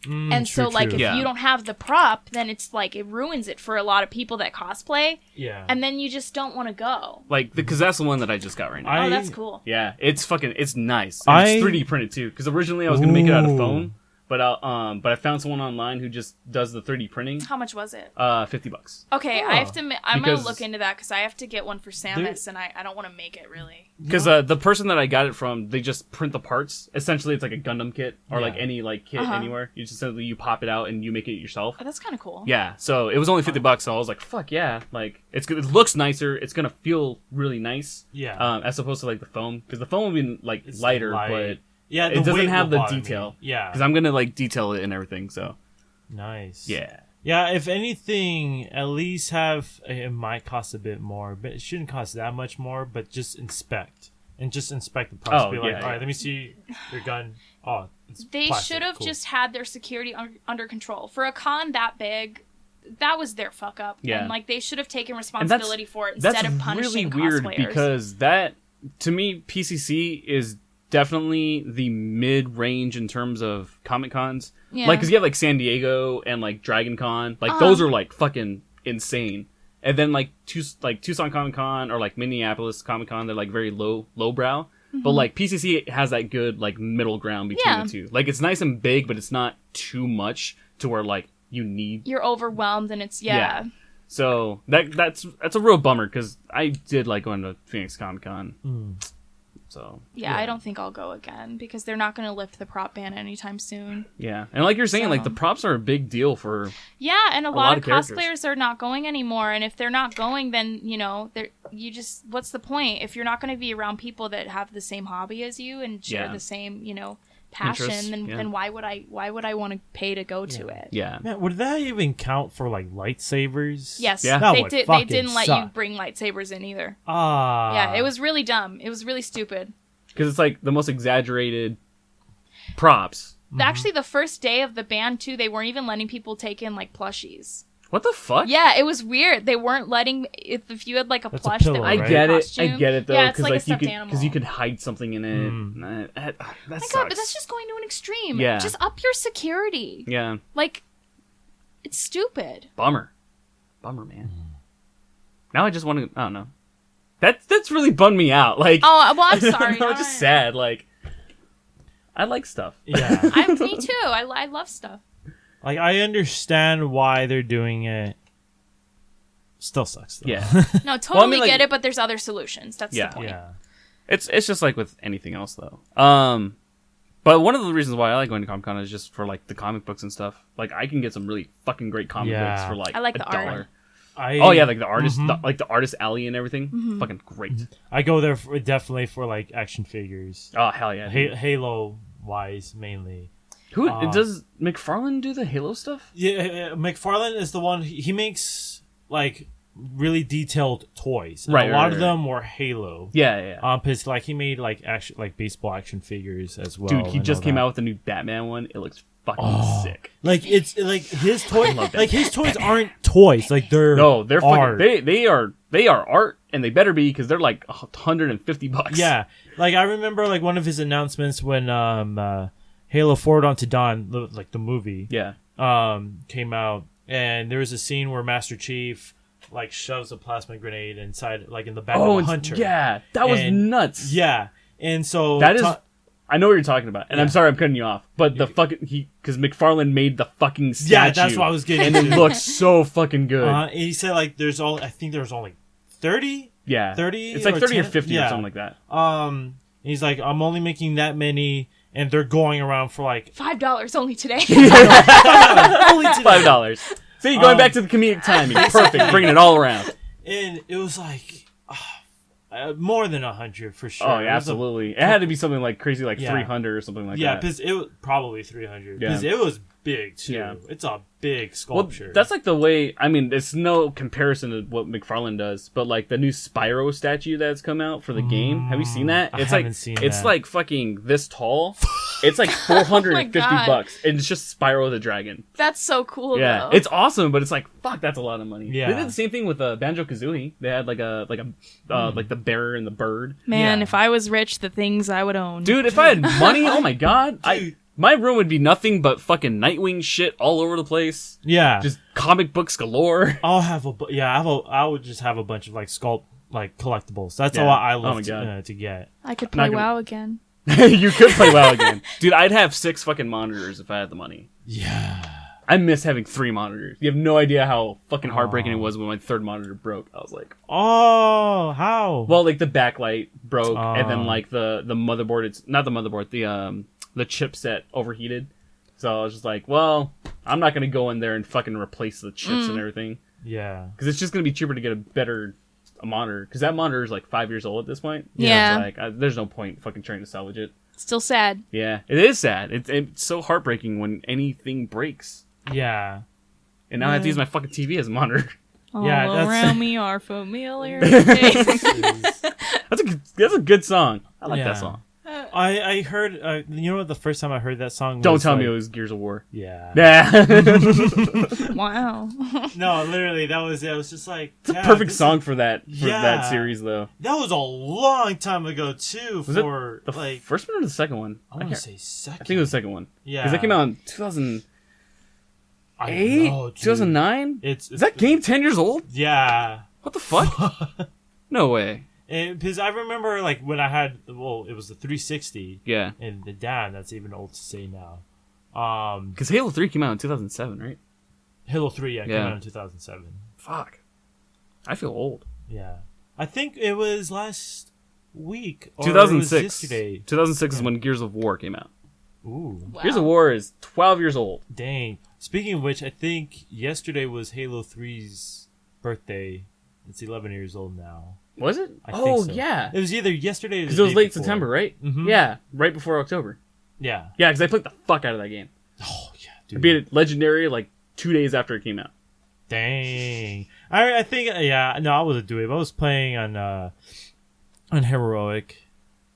And so, like, if you don't have the prop, then it's like it ruins it for a lot of people that cosplay. Yeah. And then you just don't want to go. Like, because that's the one that I just got right now. Oh, that's cool. Yeah, it's nice. And it's 3D printed too. Because originally I was gonna make it out of foam, but I found someone online who just does the 3D printing. How much was it? $50. Okay, I have to. I'm gonna look into that because I have to get one for Samus, and I don't want to make it really. Because the person that I got it from, they just print the parts. Essentially, it's like a Gundam kit or like any like kit anywhere. You just simply you pop it out and you make it yourself. Oh, that's kind of cool. Yeah, so it was only $50, so I was like, "Fuck yeah!" Like it's good. It looks nicer. It's gonna feel really nice. Yeah. As opposed to like the foam, because the foam would be like lighter, but yeah, it doesn't have the me. detail. Yeah, because I'm gonna like detail it and everything. So nice. Yeah. Yeah, if anything, at least have it might cost a bit more, but it shouldn't cost that much more. But just inspect the parts. Be like, all right, let me see your gun. Oh, they should have just had their security under control for a con that big. That was their fuck up. Yeah, and like they should have taken responsibility for it instead of punishing really weird cosplayers. Because that to me, PCC is definitely the mid-range in terms of Comic Cons. Yeah. Like, because you have, like, San Diego and, like, Dragon Con. Like, those are, like, fucking insane. And then, like, Tucson Comic Con or, like, Minneapolis Comic Con, they're, like, very lowbrow. Mm-hmm. But, like, PCC has that good, like, middle ground between the two. Like, it's nice and big, but it's not too much to where, like, you're overwhelmed and it's, So, that's a real bummer, because I did like going to Phoenix Comic Con. So yeah, I don't think I'll go again because they're not going to lift the prop ban anytime soon. Yeah, and like you're saying, like the props are a big deal for and a lot of cosplayers are not going anymore. And if they're not going, then what's the point if you're not going to be around people that have the same hobby as you and share the same passion? Then why would I want to pay to go to it? Yeah, man, would that even count for like lightsabers? Yes, they didn't let you bring lightsabers in either. Yeah, it was really dumb. It was really stupid because it's like the most exaggerated props. Actually, the first day of the ban too, they weren't even letting people take in like plushies. What the fuck? Yeah, it was weird. They weren't letting if you had like a plush pillow, that was right? I get it though, because like you could hide something in it. That sucks. God, but that's just going to an extreme. Yeah, just up your security. Yeah, like it's stupid. Bummer, man. Now I just want to. I don't know. That's really bummed me out. Like, oh well, I'm sorry. I'm just sad. Like, I like stuff. Yeah, me too. I love stuff. Like, I understand why they're doing it. Still sucks, though. Yeah. No, totally get it, but there's other solutions. That's the point. Yeah. It's just like with anything else, though. But one of the reasons why I like going to Comic-Con is just for, like, the comic books and stuff. Like, I can get some really fucking great comic books for, like, I like $1. the art. Like the artist, like the artist alley and everything. Fucking great. I go there definitely for, like, action figures. Oh, hell yeah. Halo-wise, mainly. Who does McFarlane do the Halo stuff? Yeah, McFarlane is the one. He makes like really detailed toys. And right. A lot of them were Halo. Yeah. Because like he made like baseball action figures as well. Dude, he just came out with a new Batman one. It looks fucking sick. Like it's like his toys. Like his toys aren't toys. Like they're art. Fucking, they are art, and they better be because they're like $150. Yeah. Like I remember like one of his announcements when Halo Forward Unto Dawn, like the movie, came out, and there was a scene where Master Chief like shoves a plasma grenade inside, like in the back of a hunter. Yeah, that was nuts. Yeah, and so that is. I know what you're talking about, and I'm sorry I'm cutting you off, but the fucking because McFarlane made the fucking statue. Yeah, that's what I was getting. And it looks so fucking good. He said like I think there's only 30. Yeah, 30. It's like 30 or 50 or something like that. He's like, I'm only making that many. And they're going around for like $5 only today. Only today. $5. See, going back to the comedic timing, perfect, bringing it all around. And it was like more than 100 for sure. Oh, yeah, absolutely. It had to be something like crazy, like 300 or something like that. Yeah, because it was probably 300. Because it was big too. Yeah. It's a big sculpture. Well, that's like the way. I mean, it's no comparison to what McFarlane does, but like the new Spyro statue that's come out for the game. Have you seen that? I haven't seen that. It's like fucking this tall. It's like $450, and it's just Spyro the Dragon. That's so cool. Yeah, though. it's awesome, but it's like fuck, that's a lot of money. Yeah, they did the same thing with Banjo-Kazooie. They had like the bear and the bird. Man, if I was rich, the things I would own. Dude, if I had money, oh my god, Dude, my room would be nothing but fucking Nightwing shit all over the place. Yeah. Just comic books galore. I'll have I would just have a bunch of like sculpt like collectibles. That's Yeah. all I Oh my love God. to get. I could play Not gonna- WoW again. You could play WoW again. Dude, I'd have 6 fucking monitors if I had the money. Yeah. I miss having 3 monitors. You have no idea how fucking heartbreaking it was when my 3rd monitor broke. I was like, Oh, how? well, like the backlight broke, and then Oh. like the motherboard. It's not the motherboard. The chipset overheated. So I was just like, well, I'm not gonna go in there and fucking replace the chips and everything Yeah. because it's just gonna be cheaper to get a monitor because that monitor is like 5 years old at this point. Yeah. So, like, there's no point fucking trying to salvage it. Still sad. Yeah, it is sad. It's so heartbreaking when anything breaks. Yeah. And now I have to use my fucking TV as a monitor. All Yeah, that's- around me are familiar faces. That's a good song. I like Yeah. that song. I heard you know what, the first time I heard that song Don't was tell me like- it was Gears of War. Yeah. Yeah. Wow. No, literally that was it. It was just like It's a perfect song for that Yeah. series though. That was a long time ago too Was it for the like first one or the second one? I want to can't- say second. I think it was the second one. Yeah. Because that came out in 2008, I know, dude. 2009? It's Is that game 10 years old? Yeah. What the fuck? No way. Because I remember like when I had it was the 360 Yeah. and the damn that's even old to say now. Because Halo 3 came out in 2007, right? Halo 3 came Yeah. out in 2007. Fuck. I feel old. Yeah. I think it was last week or 2006. it was yesterday. 2006 is when Gears of War came out. Ooh. Wow. Gears of War is 12 years old. Dang. Speaking of which, I think yesterday was Halo 3's birthday. It's 11 years old now. Was it? I think Oh, so. yeah. It was either yesterday or Because the it was day late before. September, right? Mhm. Yeah, right before October. Yeah. Yeah, because I played the fuck out of that game. Oh, yeah, I dude. beat it Legendary like 2 days after it came out. Dang. I think, yeah, no, I wasn't doing it. I was playing on Heroic.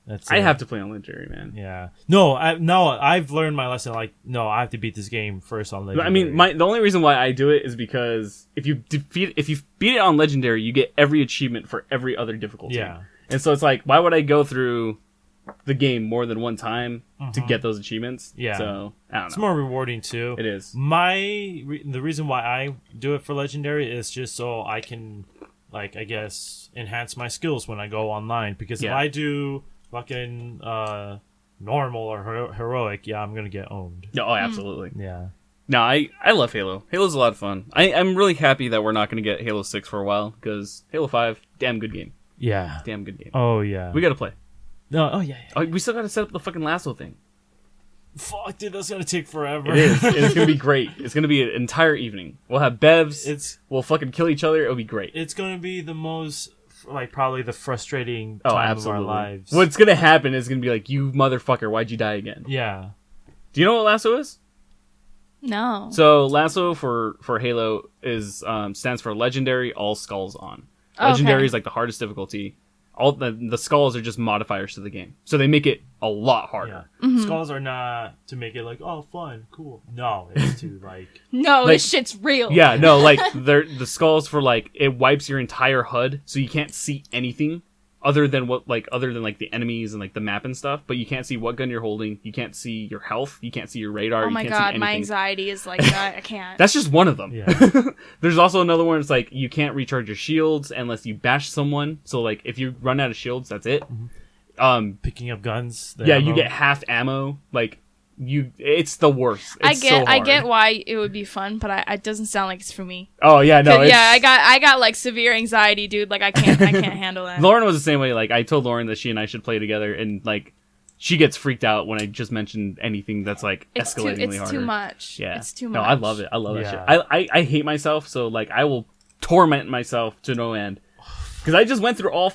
That's I it. have to play on Legendary, man. Yeah. No, I've learned my lesson. Like, no, I have to beat this game first on Legendary. I mean, the only reason why I do it is because if you beat it on Legendary, you get every achievement for every other difficulty. Yeah. And so it's like, why would I go through the game more than one time to get those achievements? Yeah. So I don't It's know. more rewarding too. It is. The reason why I do it for Legendary is just so I can, like, I guess, enhance my skills when I go online. Because if Yeah. I do fucking normal or heroic, yeah, I'm gonna get owned. No, oh, absolutely. Yeah. No, I love Halo. Halo's a lot of fun. I'm really happy that we're not going to get Halo 6 for a while because Halo 5, damn good game. Yeah. Damn good game. Oh yeah. We got to play. No. Oh yeah. Oh, we still got to set up the fucking lasso thing. Fuck, dude, that's gonna take forever. It is. It's going to be great. It's going to be an entire evening. We'll have bevs. We'll fucking kill each other. It'll be great. It's gonna be the most, like, probably the frustrating Oh, time absolutely. of our lives. What's going to happen is going to be like, you motherfucker, why'd you die again? Yeah. Do you know what lasso is? No. So lasso for Halo is stands for Legendary All Skulls On. Legendary Okay. is like the hardest difficulty. All the skulls are just modifiers to the game, so they make it a lot harder. Yeah. Skulls are not to make it like, oh, fun, cool. No, it's to like. No, Like- this shit's real. Yeah, no, like the skulls for like it wipes your entire HUD, so you can't see anything other than the enemies and like the map and stuff. But you can't see what gun you're holding. You can't see your health. You can't see your radar. Oh my you can't see god, my anything. anxiety is like that. I can't. That's just one of them. Yeah. There's also another one. It's like you can't recharge your shields unless you bash someone. So like if you run out of shields, that's it. Picking up guns. the Yeah, you ammo. get half ammo. Like it's the worst. It's so I hard. get why it would be fun, but it doesn't sound like it's for me. Oh yeah, no. 'Cause, yeah, it's- I got like severe anxiety, dude. Like I can't handle that. Lauren was the same way. Like I told Lauren that she and I should play together, and like she gets freaked out when I just mentioned anything that's like escalatingly it's harder. too much. Yeah, It's too much. No, I love it. I love that Yeah. shit. I hate myself, so like I will torment myself to no end. Because I just went through all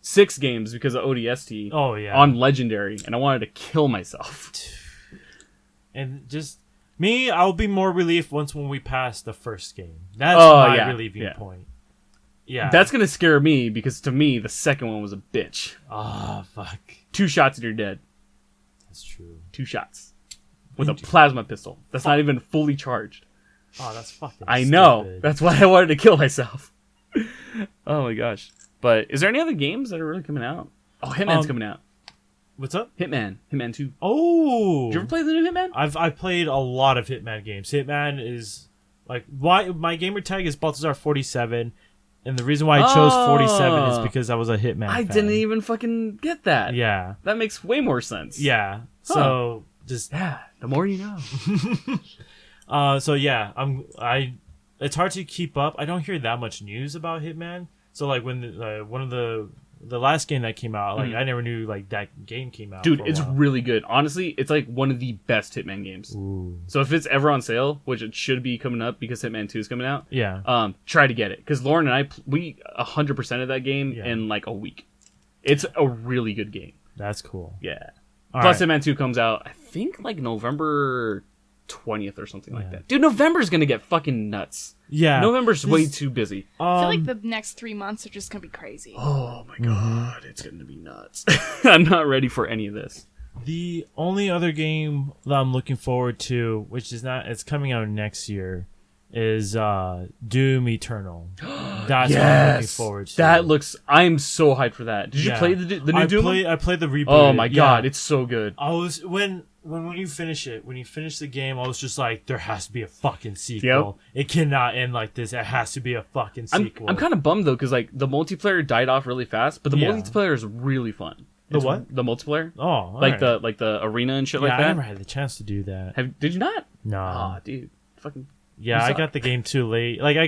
6 games because of ODST Oh yeah. on Legendary, and I wanted to kill myself. And just me, I'll be more relieved when we pass the first game. That's Oh, my yeah, relieving yeah. point. Yeah. That's gonna scare me because to me the second one was a bitch. ah fuck. 2 shots and you're dead. That's true. 2 shots with a plasma pistol that's not even fully charged. Oh, that's fucking. I know. stupid. That's why I wanted to kill myself. Oh my gosh. But is there any other games that are really coming out? Oh, Hitman's coming out. What's up? Hitman 2. Oh, Did you ever play the new Hitman? I've played a lot of Hitman games. Hitman is like why my gamer tag is Baltazar 47, and the reason why I chose 47 is because I was a Hitman. I fan. didn't even fucking get that. Yeah, That makes way more sense. yeah. So just Yeah, the more you know. so yeah, it's hard to keep up. I don't hear that much news about Hitman. So like when one of the last game that came out, like I never knew like that game came out. Dude, for a it's while. really good. Honestly, it's like one of the best Hitman games. Ooh. So if it's ever on sale, which it should be coming up because Hitman 2 is coming out, Yeah. try to get it. Because Lauren and I, we 100% of that game in like a week. It's a really good game. That's cool. Yeah. All Plus right. Hitman 2 comes out, I think like November 20th or something like that. Dude, November's going to get fucking nuts. Yeah. November's way too busy. I feel like the next 3 months are just gonna be crazy. Oh my god, it's going to be nuts. I'm not ready for any of this. The only other game that I'm looking forward to, which is not, it's coming out next year, is Doom Eternal. That's what I'm looking forward to. That looks. I'm so hyped for that. Did you play the new Doom? I played the reboot. Oh my god, it's so good. I was when you finish the game, I was just like, there has to be a fucking sequel. It cannot end like this. It has to be a fucking sequel. I'm kind of bummed though, because like the multiplayer died off really fast, but the multiplayer is really fun. The what? The multiplayer. Oh, all like right. the arena and shit like that. I never had the chance to do that. Did you not? No. Oh, dude, fucking. Yeah, I got the game too late. Like I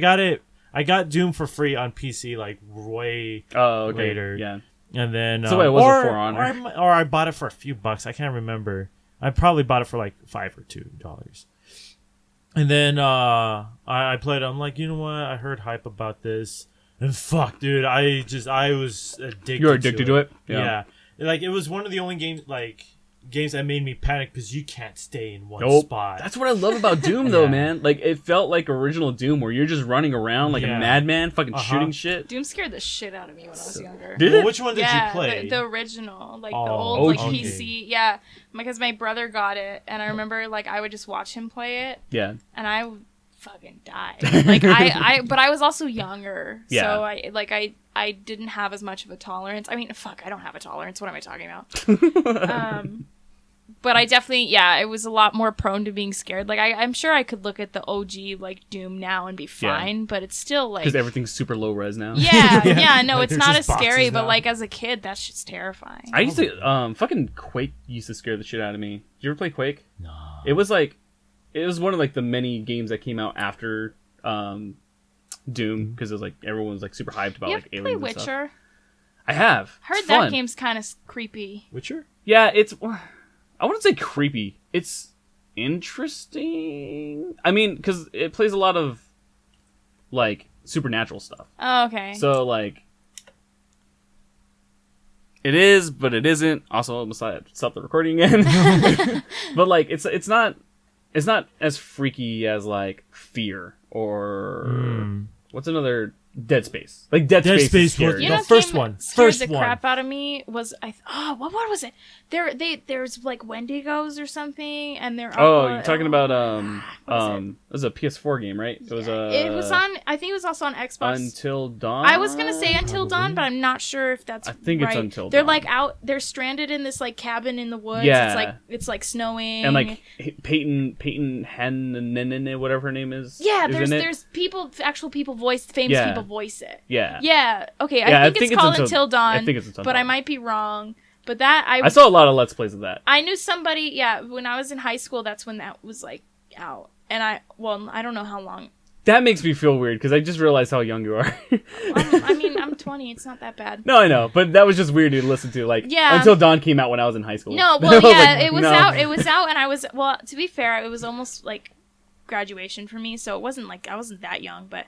got Doom for free on PC like way later. Yeah. And then So it wasn't For Honor. or I bought it for a few bucks. I can't remember. I probably bought it for like $5 or $2. And then I played it. I'm like, you know what? I heard hype about this. And fuck, dude, I was addicted. You're addicted to it? Yeah. Like it was one of the only games that made me panic because you can't stay in one spot. That's what I love about Doom, though, man. Like, it felt like original Doom, where you're just running around like a madman, fucking shooting shit. Doom scared the shit out of me when I was younger. Did it? Which one did you play? The original, like the old like OG. PC. Yeah, because my brother got it, and I remember like I would just watch him play it. Yeah. And I would fucking die. Like but I was also younger, so I didn't have as much of a tolerance. I mean, fuck, I don't have a tolerance. What am I talking about? But I definitely, it was a lot more prone to being scared. Like, I'm sure I could look at the OG, like, Doom now and be fine, but it's still, like... Because everything's super low res now. No, like, it's not as just scary, boxes but, now. like, as a kid, that shit's terrifying. I used to... fucking Quake used to scare the shit out of me. Did you ever play Quake? No. It was, like... It was one of, like, the many games that came out after Doom, because it was, like, everyone was, like, super hyped about, like, aliens and Witcher? stuff. I have. I heard It's fun. that game's kind of creepy. Witcher? Yeah, it's... I wouldn't say creepy. It's interesting. I mean, because it plays a lot of, like, supernatural stuff. Oh, okay. So, like... It is, but it isn't. Also, I must stop the recording again. But, like, it's not as freaky as, like, Fear or... What's another... Dead Space. Like, Dead Space is scary. You know, the first game one. Scared First the one. crap out of me was what was it? There's like Wendigos or something, and they're you're talking about it was a PS4 game, right? It was on. I think it was also on Xbox. Until Dawn. I was gonna say Until Dawn, but I'm not sure if that's. I think right. it's Until They're Dawn. like out. They're stranded in this like cabin in the woods. Yeah. It's like snowing. And like Peyton Hen, whatever her name is. Yeah, is in it. there's famous people voice it. Yeah. Yeah. Okay. Yeah, I think it's called Until Dawn. I think it's Until but Dawn. I might be wrong. But that I saw a lot of Let's Plays of that. I knew somebody. Yeah, when I was in high school, that's when that was like out. And I don't know how long. That makes me feel weird because I just realized how young you are. I'm 20. It's not that bad. No, I know, but that was just weird to listen to. Like, Until Dawn came out when I was in high school. No, well, yeah, like, it was no. out. It was out, and I was to be fair, it was almost like graduation for me, so it wasn't like I wasn't that young, but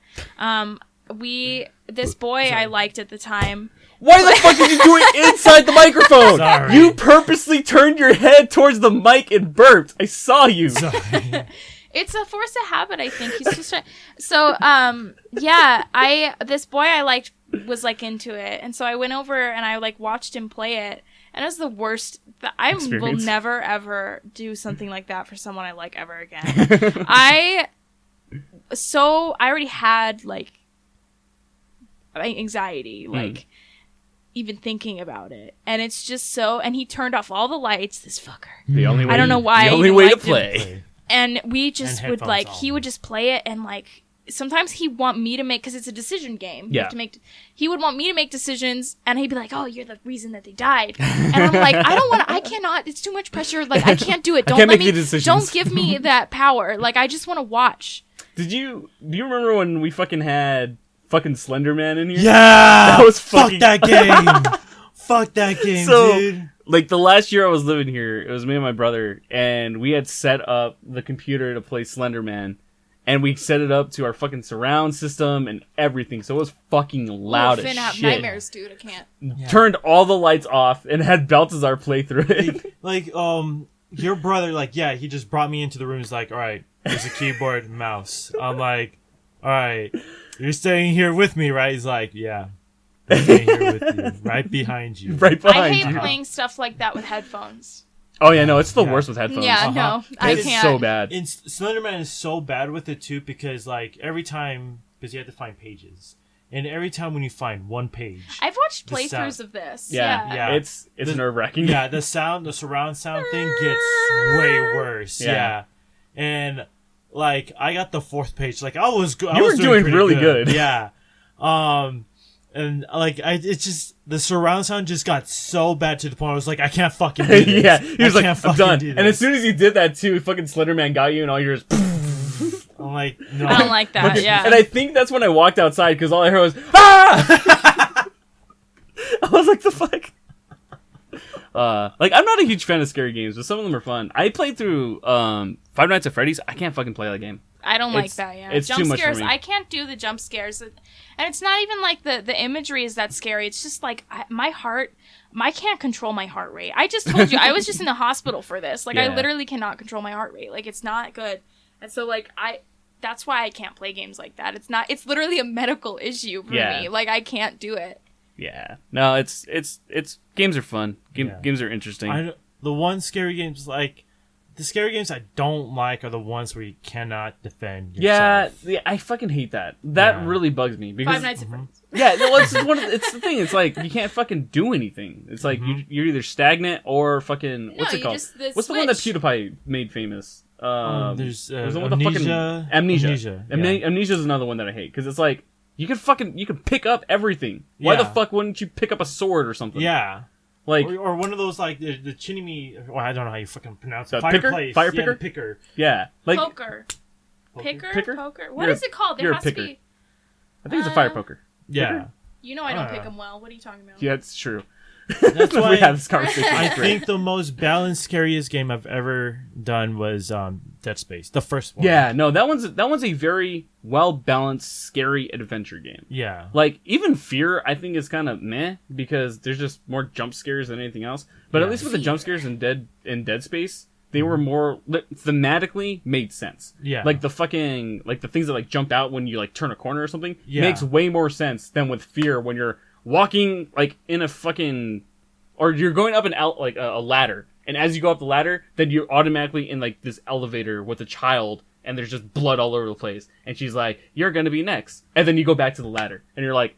this boy I liked at the time. Why the fuck did you do it inside the microphone? Sorry. You purposely turned your head towards the mic and burped. I saw you. Sorry. It's a force of habit, I think. He's just trying. So, this boy I liked was like into it, and so I went over and I like watched him play it, and it was the worst. I will never ever do something like that for someone I like ever again. I already had like anxiety, like even thinking about it. And it's just so, and he turned off all the lights, this fucker. The only way I don't know why. The only way to play. And we just would like, on. he would just play it, and like, sometimes he'd want me to make, because it's a decision game. You have to make, he would want me to make decisions, and he'd be like, oh, you're the reason that they died. And I'm like, I cannot, it's too much pressure. Like, I can't do it. Don't let me, don't give me that power. Like, I just want to watch. Do you remember when we fucking had fucking Slender Man in here? Yeah! That was fucking... Fuck that game! Fuck that game, dude! Like, the last year I was living here, it was me and my brother, and we had set up the computer to play Slender Man, and we set it up to our fucking surround system and everything, so it was fucking loud as shit. Have nightmares, dude, I can't. Yeah. Turned all the lights off and had Baltazar play through it. Like, your brother, like, yeah, he just brought me into the room, he's like, alright, there's a keyboard and mouse. I'm like, alright, you're staying here with me, right? He's like, yeah. I'm staying here with you, right behind you. Right behind you. I hate you. playing stuff like that with headphones. Oh yeah, no, it's the worst with headphones. Yeah, no, I it's can't. So bad. And Slenderman is so bad with it too, because like every time, because you have to find pages, and every time when you find one page, I've watched playthroughs of this. Yeah. It's nerve wracking. Yeah, the surround sound thing gets way worse. Yeah. And like I got the fourth page, like I was doing really good. Yeah. And like it's just the surround sound just got so bad to the point I was like, I can't fucking do this. Yeah, he was like, I'm done. And as soon as he did that too, fucking Slenderman got you, and all you're just. I'm like, no, I don't like that. Fucking, yeah, and I think that's when I walked outside because all I heard was ah. I was like, the fuck. Like I'm not a huge fan of scary games, but some of them are fun. I played through Five Nights at Freddy's. I can't fucking play that game. I don't like that. Yeah, it's jump too much scares. for me. I can't do the jump scares, and it's not even like the imagery is that scary. It's just like my heart. I can't control my heart rate. I just told you I was just in the hospital for this. Like I literally cannot control my heart rate. Like it's not good, and so like that's why I can't play games like that. It's literally a medical issue for me. Like I can't do it. Yeah, no, it's games are fun. Games are interesting. The one scary games like. The scary games I don't like are the ones where you cannot defend yourself. Yeah, I fucking hate that. That really bugs me. Because, Five Nights at Freddy's. Yeah, no, it's the thing. It's like, you can't fucking do anything. It's like, you're either stagnant or fucking... What's it called? What's the one that PewDiePie made famous? There's Amnesia. Amnesia is another one that I hate. Because it's like, you can pick up everything. Why the fuck wouldn't you pick up a sword or something? Yeah. Like, or one of those like the chinimi, or I don't know how you fucking pronounce it. Fire picker. Picker. Yeah, like poker. Poker. What you're is it called? You're a picker. I think it's a fire poker. Yeah. Picker? You know I don't pick them well. What are you talking about? Yeah, it's true. That's why we have this conversation. I think the most balanced, scariest game I've ever done was Dead Space, the first one. Yeah, no, that one's a very well balanced, scary adventure game. Yeah, like even Fear, I think is kind of meh because there's just more jump scares than anything else. But at least with the jump scares in Dead Space, they were more thematically made sense. Yeah, like the things that like jump out when you like turn a corner or something makes way more sense than with Fear when you're walking like in a fucking, or you're going up an like a ladder, and as you go up the ladder, then you're automatically in like this elevator with a child, and there's just blood all over the place, and she's like, "You're gonna be next," and then you go back to the ladder, and you're like,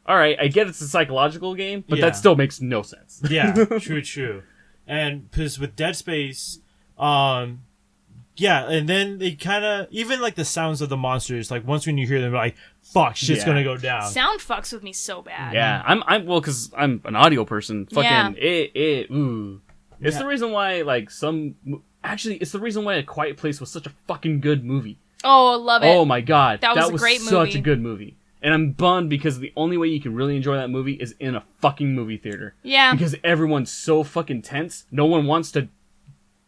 "All right, I get it's a psychological game, but that still makes no sense." Yeah, true. And because with Dead Space, yeah, and then they kind of even like the sounds of the monsters. Like once when you hear them, like fuck, shit's gonna go down. Sound fucks with me so bad. Yeah, I'm well because I'm an audio person. Fucking It's the reason why like it's the reason why A Quiet Place was such a fucking good movie. Oh, I love it. Oh my god, that was a great movie. Such a good movie. And I'm bummed because the only way you can really enjoy that movie is in a fucking movie theater. Yeah, because everyone's so fucking tense. No one wants to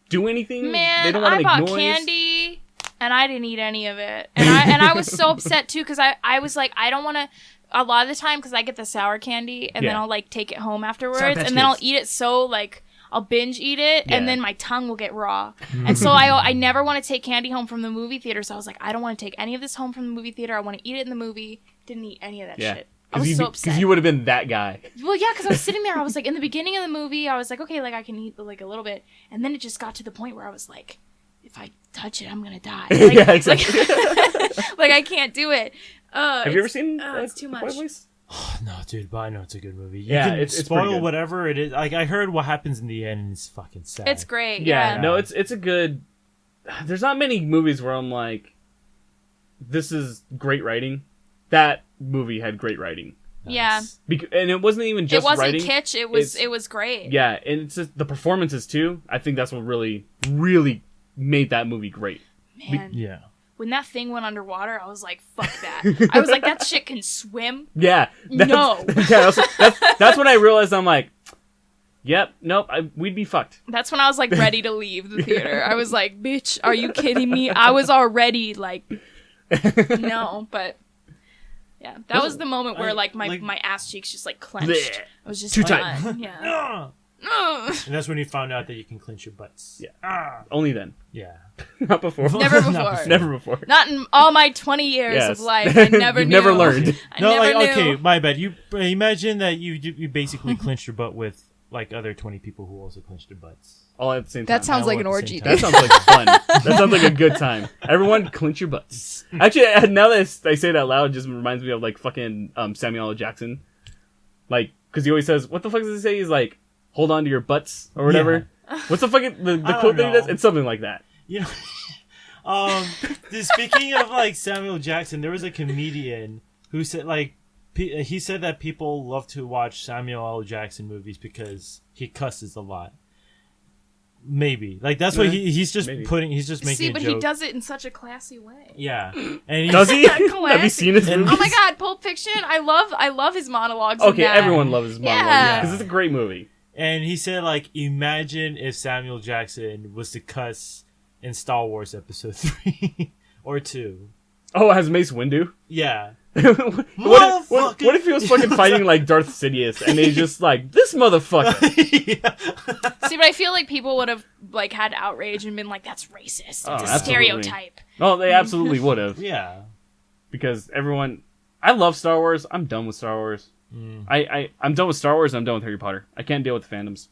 do anything. Man, they don't want to make noise. I bought candy and I didn't eat any of it, and I was so upset too because I was like, I don't want to. A lot of the time, because I get the sour candy and then I'll like take it home afterwards, and then I'll eat it so like I'll binge eat it, and then my tongue will get raw. And so I never want to take candy home from the movie theater. So I was like, I don't want to take any of this home from the movie theater. I want to eat it in the movie. Didn't eat any of that shit. I was so upset. Because you would have been that guy. Well, yeah, because I was sitting there. I was like, in the beginning of the movie, I was like, okay, like I can eat like a little bit. And then it just got to the point where I was like, if I touch it, I'm going to die. Like, yeah, exactly. Like I can't do it. Have you ever seen it's too much. No, dude, but I know it's a good movie. You Yeah, can it's spoil pretty good. whatever it is. Like, I heard what happens in the end, and it's fucking sad. It's great. Yeah, Yeah. no, it's a good. There's not many movies where I'm like, this is great writing. That movie had great writing. Yeah. And it wasn't even just it wasn't writing. kitsch. It was great. Yeah, and it's just the performances too. I think that's what really, really made that movie great. Man. Yeah. When that thing went underwater, I was like, fuck that. I was like, that shit can swim? Yeah. No. Yeah, that's when I realized I'm like, yep, nope, we'd be fucked. That's when I was like ready to leave the theater. I was like, bitch, are you kidding me? I was already like, no, but yeah, that was the moment where like my ass cheeks just like clenched. Bleh. I was just Too done. tight. Yeah. And that's when you found out that you can clench your butts. Yeah. Only then. Yeah. Not before. Never before. Never before. Not in all my 20 years Yes. of life. I never You've knew. never learned. I No, never like, knew. okay, my bad. You imagine that you basically clenched your butt with like other 20 people who also clenched their butts. All at the same time. That sounds All like at an the same orgy. time. That sounds like fun. That sounds like a good time. Everyone, clench your butts. Actually, now that I say it out loud, it just reminds me of like fucking Samuel L. Jackson. Like, because he always says, what the fuck does he say? He's like, hold on to your butts or whatever. What's the fucking the I quote don't that he does? know. It's something like that. You know, speaking of like Samuel Jackson, there was a comedian who said like he said that people love to watch Samuel L. Jackson movies because he cusses a lot. Maybe like that's what he's just Maybe. he's just making. See, a but joke. he does it in such a classy way. Yeah, and he, Does he? Have you Classic. seen his movies? Oh my god, Pulp Fiction! I love his monologues. Okay, in that. everyone loves his monologue Yeah. because it's a great movie. And he said like, imagine if Samuel Jackson was to cuss in Star Wars Episode 3 or 2. Oh, it has Mace Windu? Yeah. what if he was fucking fighting like Darth Sidious and they just like, this motherfucker? Yeah. See, but I feel like people would have like had outrage and been like, "That's racist. It's Oh, a absolutely. stereotype." Oh, they absolutely would have. Yeah. Because everyone, I love Star Wars. I'm done with Star Wars. I'm done with Star Wars. I'm done with Harry Potter. I can't deal with the fandoms.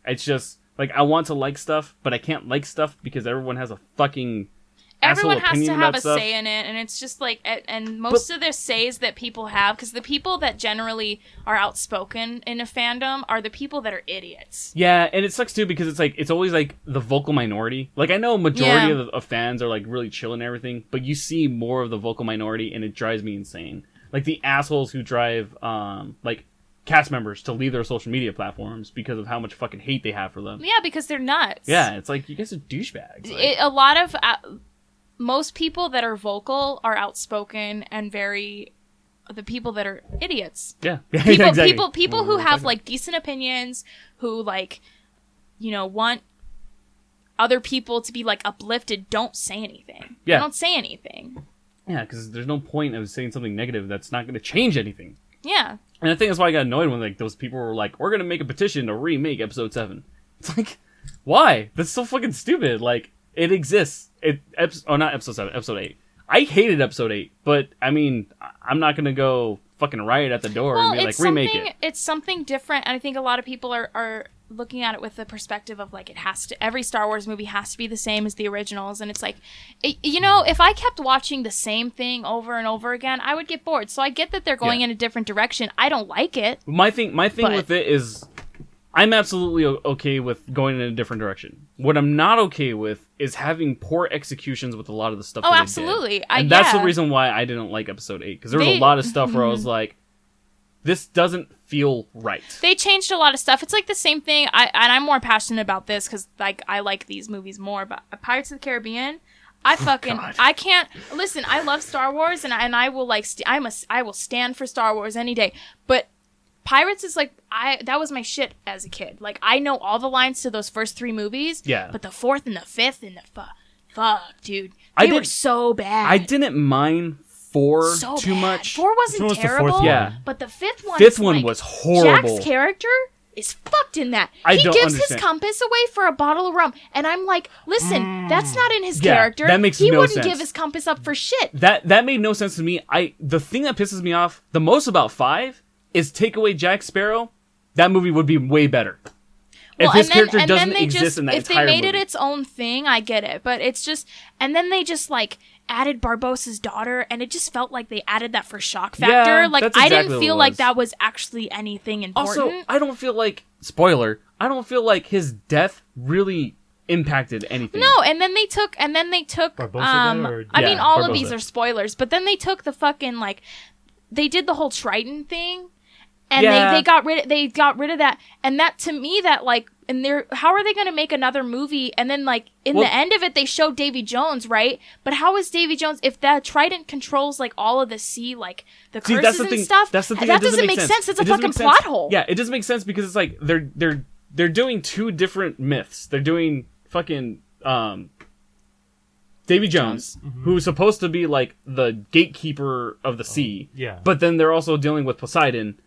It's just like I want to like stuff, but I can't like stuff because everyone has a fucking Everyone asshole has to opinion have about a stuff. say in it, and it's just like, and most of the says that people have, because the people that generally are outspoken in a fandom are the people that are idiots. Yeah, and it sucks too because it's like it's always like the vocal minority. Like I know a majority Yeah. of fans are like really chill and everything, but you see more of the vocal minority, and it drives me insane. Like the assholes who drive like cast members to leave their social media platforms because of how much fucking hate they have for them. Yeah, because they're nuts. Yeah, it's like you guys are douchebags. Like, A lot of most people that are vocal are outspoken and very. The people that are idiots. yeah, People, exactly. people who have like decent opinions, who like, want other people to be like uplifted. Don't say anything. Yeah. Don't say anything. Yeah, because there's no point of saying something negative that's not going to change anything. Yeah. And I think that's why I got annoyed when like those people were like, "We're going to make a petition to remake Episode 7." It's like, why? That's so fucking stupid. Like it exists. Not Episode 7, Episode 8. I hated Episode 8, but I mean, I'm not going to go fucking riot at the door and be like, remake it. It's something different, and I think a lot of people are looking at it with the perspective of like every Star Wars movie has to be the same as the originals, and it's like, if I kept watching the same thing over and over again, I would get bored. So I get that they're going in a different direction. I don't like it. My thing But- with it is, I'm absolutely okay with going in a different direction. What I'm not okay with is having poor executions with a lot of the stuff. Oh, that they absolutely. did. And that's the yeah. reason why I didn't like Episode 8 because there was a lot of stuff where I was like, this doesn't feel right. They changed a lot of stuff. It's like the same thing. I'm more passionate about this because like I like these movies more. But Pirates of the Caribbean, I can't listen. I love Star Wars and I will like I will stand for Star Wars any day. But Pirates is like that was my shit as a kid. Like I know all the lines to those first 3 movies. Yeah. But the 4th and the 5th and the fuck, dude, they were so bad. I didn't mind 4 so too bad. much. 4 wasn't Which one was the terrible. fourth one? Yeah. But the 5th one. 5th one like, was horrible. Jack's character is fucked in that. I He don't gives understand. his compass away for a bottle of rum, and I'm like, listen, that's not in his Yeah, character. that makes he no wouldn't sense. give his compass up for shit. That made no sense to me. The thing that pisses me off the most about 5 is take away Jack Sparrow. That movie would be way better. If his character doesn't exist in that if entire they made movie. it its own thing, I get it. But it's just, and then they just like, added Barbossa's daughter, and it just felt like they added that for shock factor. Yeah, like that's I exactly didn't what feel it like was. that was actually anything important. Also, I don't feel like I don't feel like his death really impacted anything. No, and then they took Barbossa did, or- I mean Yeah, all of Barbossa. these are spoilers, but then they took the fucking like they did the whole Trident thing, and Yeah. they got rid of that, and that to me that like and they're how are they going to make another movie, and then like in Well- the end of it they show Davy Jones, right? But how is Davy Jones if that Trident controls like all of the sea, like the See, curses that's the and thing. stuff? That's the thing. That That doesn't make sense. It's a It doesn't fucking make sense. plot hole. Yeah, it doesn't make sense because it's like they're doing two different myths. They're doing fucking Davy Jones, who's supposed to be like the gatekeeper of the sea. Yeah. But then they're also dealing with Poseidon,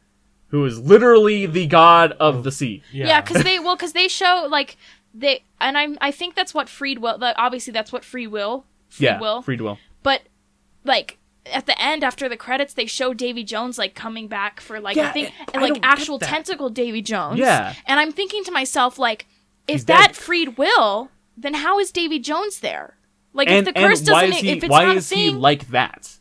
who is literally the god of the sea. Yeah, because they show like I think that's what freed will. Obviously, that's what free will. Free will. But like at the end, after the credits, they show Davy Jones like coming back for like Yeah, I think I and like don't get actual that. tentacle Davy Jones. Yeah. And I'm thinking to myself like, if He's that dead. freed will, then how is Davy Jones there? Like And, if the curse and why doesn't, is he, if it's why not is he thing, like that?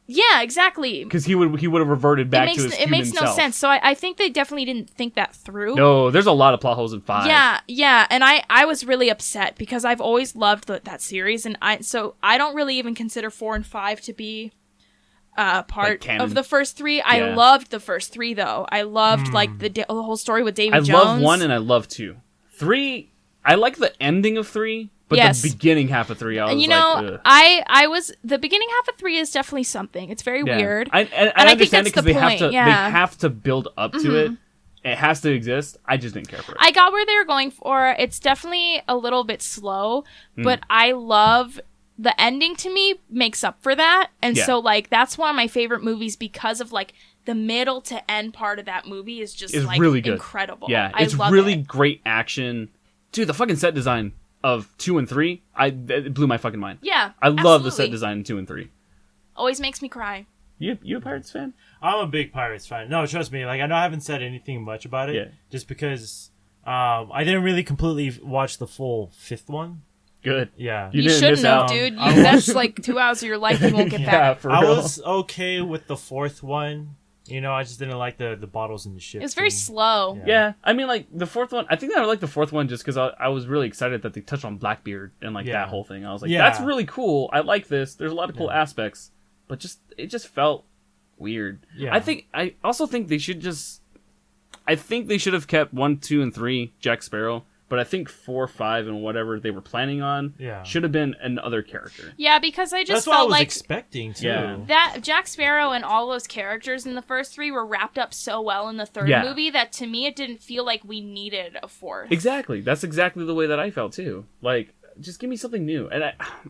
yeah, exactly. Because he would have reverted back to his It human makes no self. sense. So I think they definitely didn't think that through. No, there's a lot of plot holes in 5. Yeah, and I was really upset because I've always loved that series, and I don't really even consider 4 and 5 to be part canon. of the first 3. I Yeah. loved the first 3 though. I loved like the whole story with Davy I Jones. love 1 and I love 2. 3, I like the ending of 3, but Yes. the beginning half of 3, I was and you like, know, ugh. I was the beginning half of 3 is definitely something. It's very Yeah. weird. I I think understand that's it because the they have point, to. yeah. They have to build up to it. It has to exist. I just didn't care for it. I got where they were going for. It's definitely a little bit slow, but I love the ending. To me makes up for that, and Yeah. so like that's one of my favorite movies because of like the middle to end part of that movie is just It's like really good. incredible. Yeah, I it's love really it. great action. Dude, the fucking set design of 2 and 3, it blew my fucking mind. Yeah, I love the set absolutely. design in 2 and 3. Always makes me cry. You a Pirates fan? I'm a big Pirates fan. No, trust me. Like I know I haven't said anything much about it, Yeah. just because I didn't really completely watch the full 5th one. Good. Yeah. You didn't shouldn't miss have, out. dude. I That's like 2 hours of your life you won't get Yeah, back. for I real. was okay with the 4th one. You know, I just didn't like the bottles in the ship. It was very thing. slow. Yeah, I mean, like the 4th one. I think I like the 4th one just because I was really excited that they touched on Blackbeard and like Yeah. that whole thing. I was like, Yeah. that's really cool. I like this. There's a lot of cool aspects, but it just felt weird. Yeah. I also think they should just. I think they should have kept 1, 2, and 3 Jack Sparrow, but I think 4, 5, and whatever they were planning on should have been another character. Yeah, because I just That's what I felt was like expecting too. Yeah. that Jack Sparrow and all those characters in the first 3 were wrapped up so well in the third Yeah. movie that to me it didn't feel like we needed a 4th. Exactly. That's exactly the way that I felt too. Like, just give me something new. And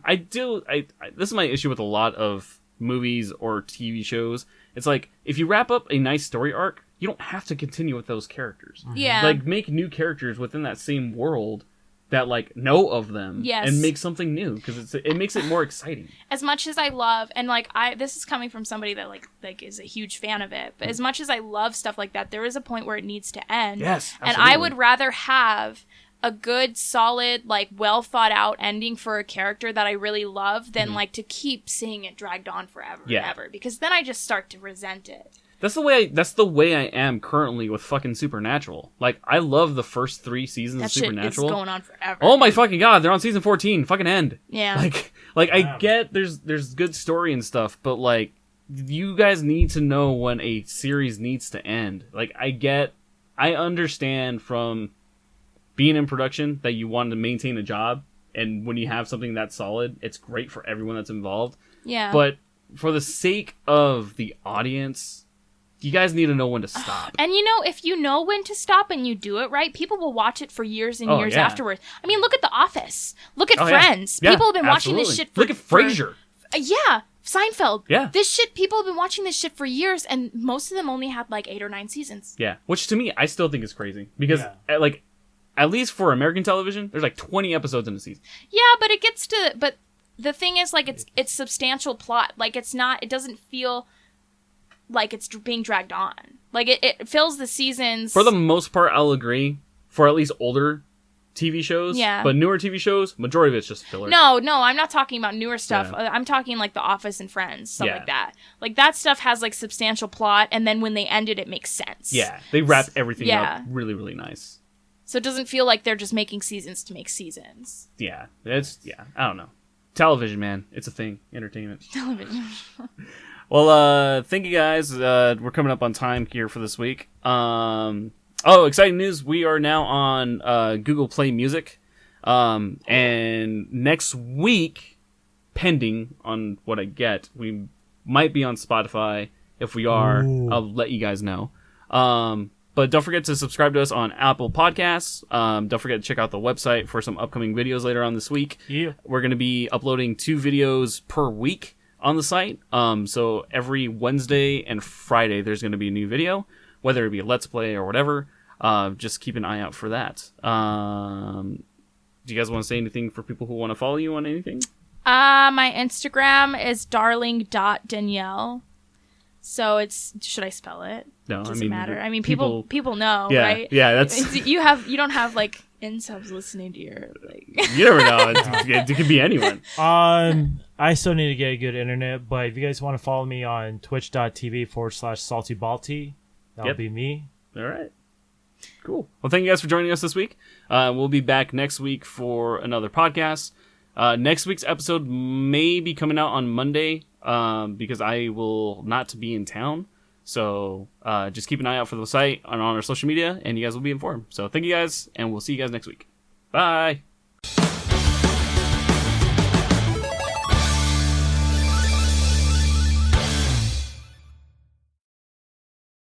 I this is my issue with a lot of movies or TV shows. It's like, if you wrap up a nice story arc, you don't have to continue with those characters. Yeah. Like, make new characters within that same world that, like, know of them. Yes. And make something new, because it makes it more exciting. As much as I love, and like this is coming from somebody that like is a huge fan of it, but as much as I love stuff like that, there is a point where it needs to end. Yes, And I absolutely. would rather have a good, solid, like well thought out ending for a character that I really love than like to keep seeing it dragged on forever and Yeah. ever, because then I just start to resent it. That's the way I am currently with fucking Supernatural. Like, I love the first 3 seasons That of shit is Supernatural. going on forever. Oh my fucking god, they're on season 14. Fucking end. Yeah. Like I Yeah. get there's good story and stuff, but like, you guys need to know when a series needs to end. Like, I understand from being in production that you want to maintain a job, and when you have something that's solid, it's great for everyone that's involved. Yeah. But for the sake of the audience, you guys need to know when to stop. And you know, if you know when to stop and you do it right, people will watch it for years and Oh, years yeah. afterwards. I mean, look at The Office. Look at Oh, yeah. Friends. Yeah, People have been watching this absolutely. shit for... Look at Frasier. Yeah. Seinfeld. Yeah. This shit, people have been watching this shit for years, and most of them only had like 8 or 9 seasons. Yeah, which to me, I still think is crazy. Because, at least for American television, there's like 20 episodes in a season. Yeah, but it gets to... But the thing is, like, it's substantial plot. Like, it's not... It doesn't feel like it's being dragged on. Like, it fills the seasons... For the most part, I'll agree. For at least older TV shows. Yeah. But newer TV shows, majority of it's just filler. No, I'm not talking about newer stuff. Yeah. I'm talking like The Office and Friends, stuff Yeah. like that. Like that stuff has like substantial plot, and then when they end it, it makes sense. Yeah, they wrap everything Yeah. up really, really nice. So it doesn't feel like they're just making seasons to make seasons. Yeah, I don't know. Television, man, it's a thing. Entertainment. Television. Well, thank you guys. We're coming up on time here for this week. Exciting news. We are now on Google Play Music. And next week, pending on what I get, we might be on Spotify. If we are, Ooh. I'll let you guys know. But don't forget to subscribe to us on Apple Podcasts. Don't forget to check out the website for some upcoming videos later on this week. Yeah. We're going to be uploading 2 videos per week on the site. So every Wednesday and Friday, there's going to be a new video, whether it be a Let's Play or whatever. Just keep an eye out for that. Do you guys want to say anything for people who want to follow you on anything? My Instagram is darling.danielle. So should I spell it? No, Doesn't matter. I mean, people know, yeah, right? Yeah, that's... You don't have like insubs listening to your like. You never know. It could be anyone. I still need to get a good internet, but if you guys want to follow me on twitch.tv/saltybalty, that'll be me. All right. Cool. Well, thank you guys for joining us this week. We'll be back next week for another podcast. Next week's episode may be coming out on Monday because I will not be in town. So just keep an eye out for the site and on our social media, and you guys will be informed. So thank you guys, and we'll see you guys next week. Bye.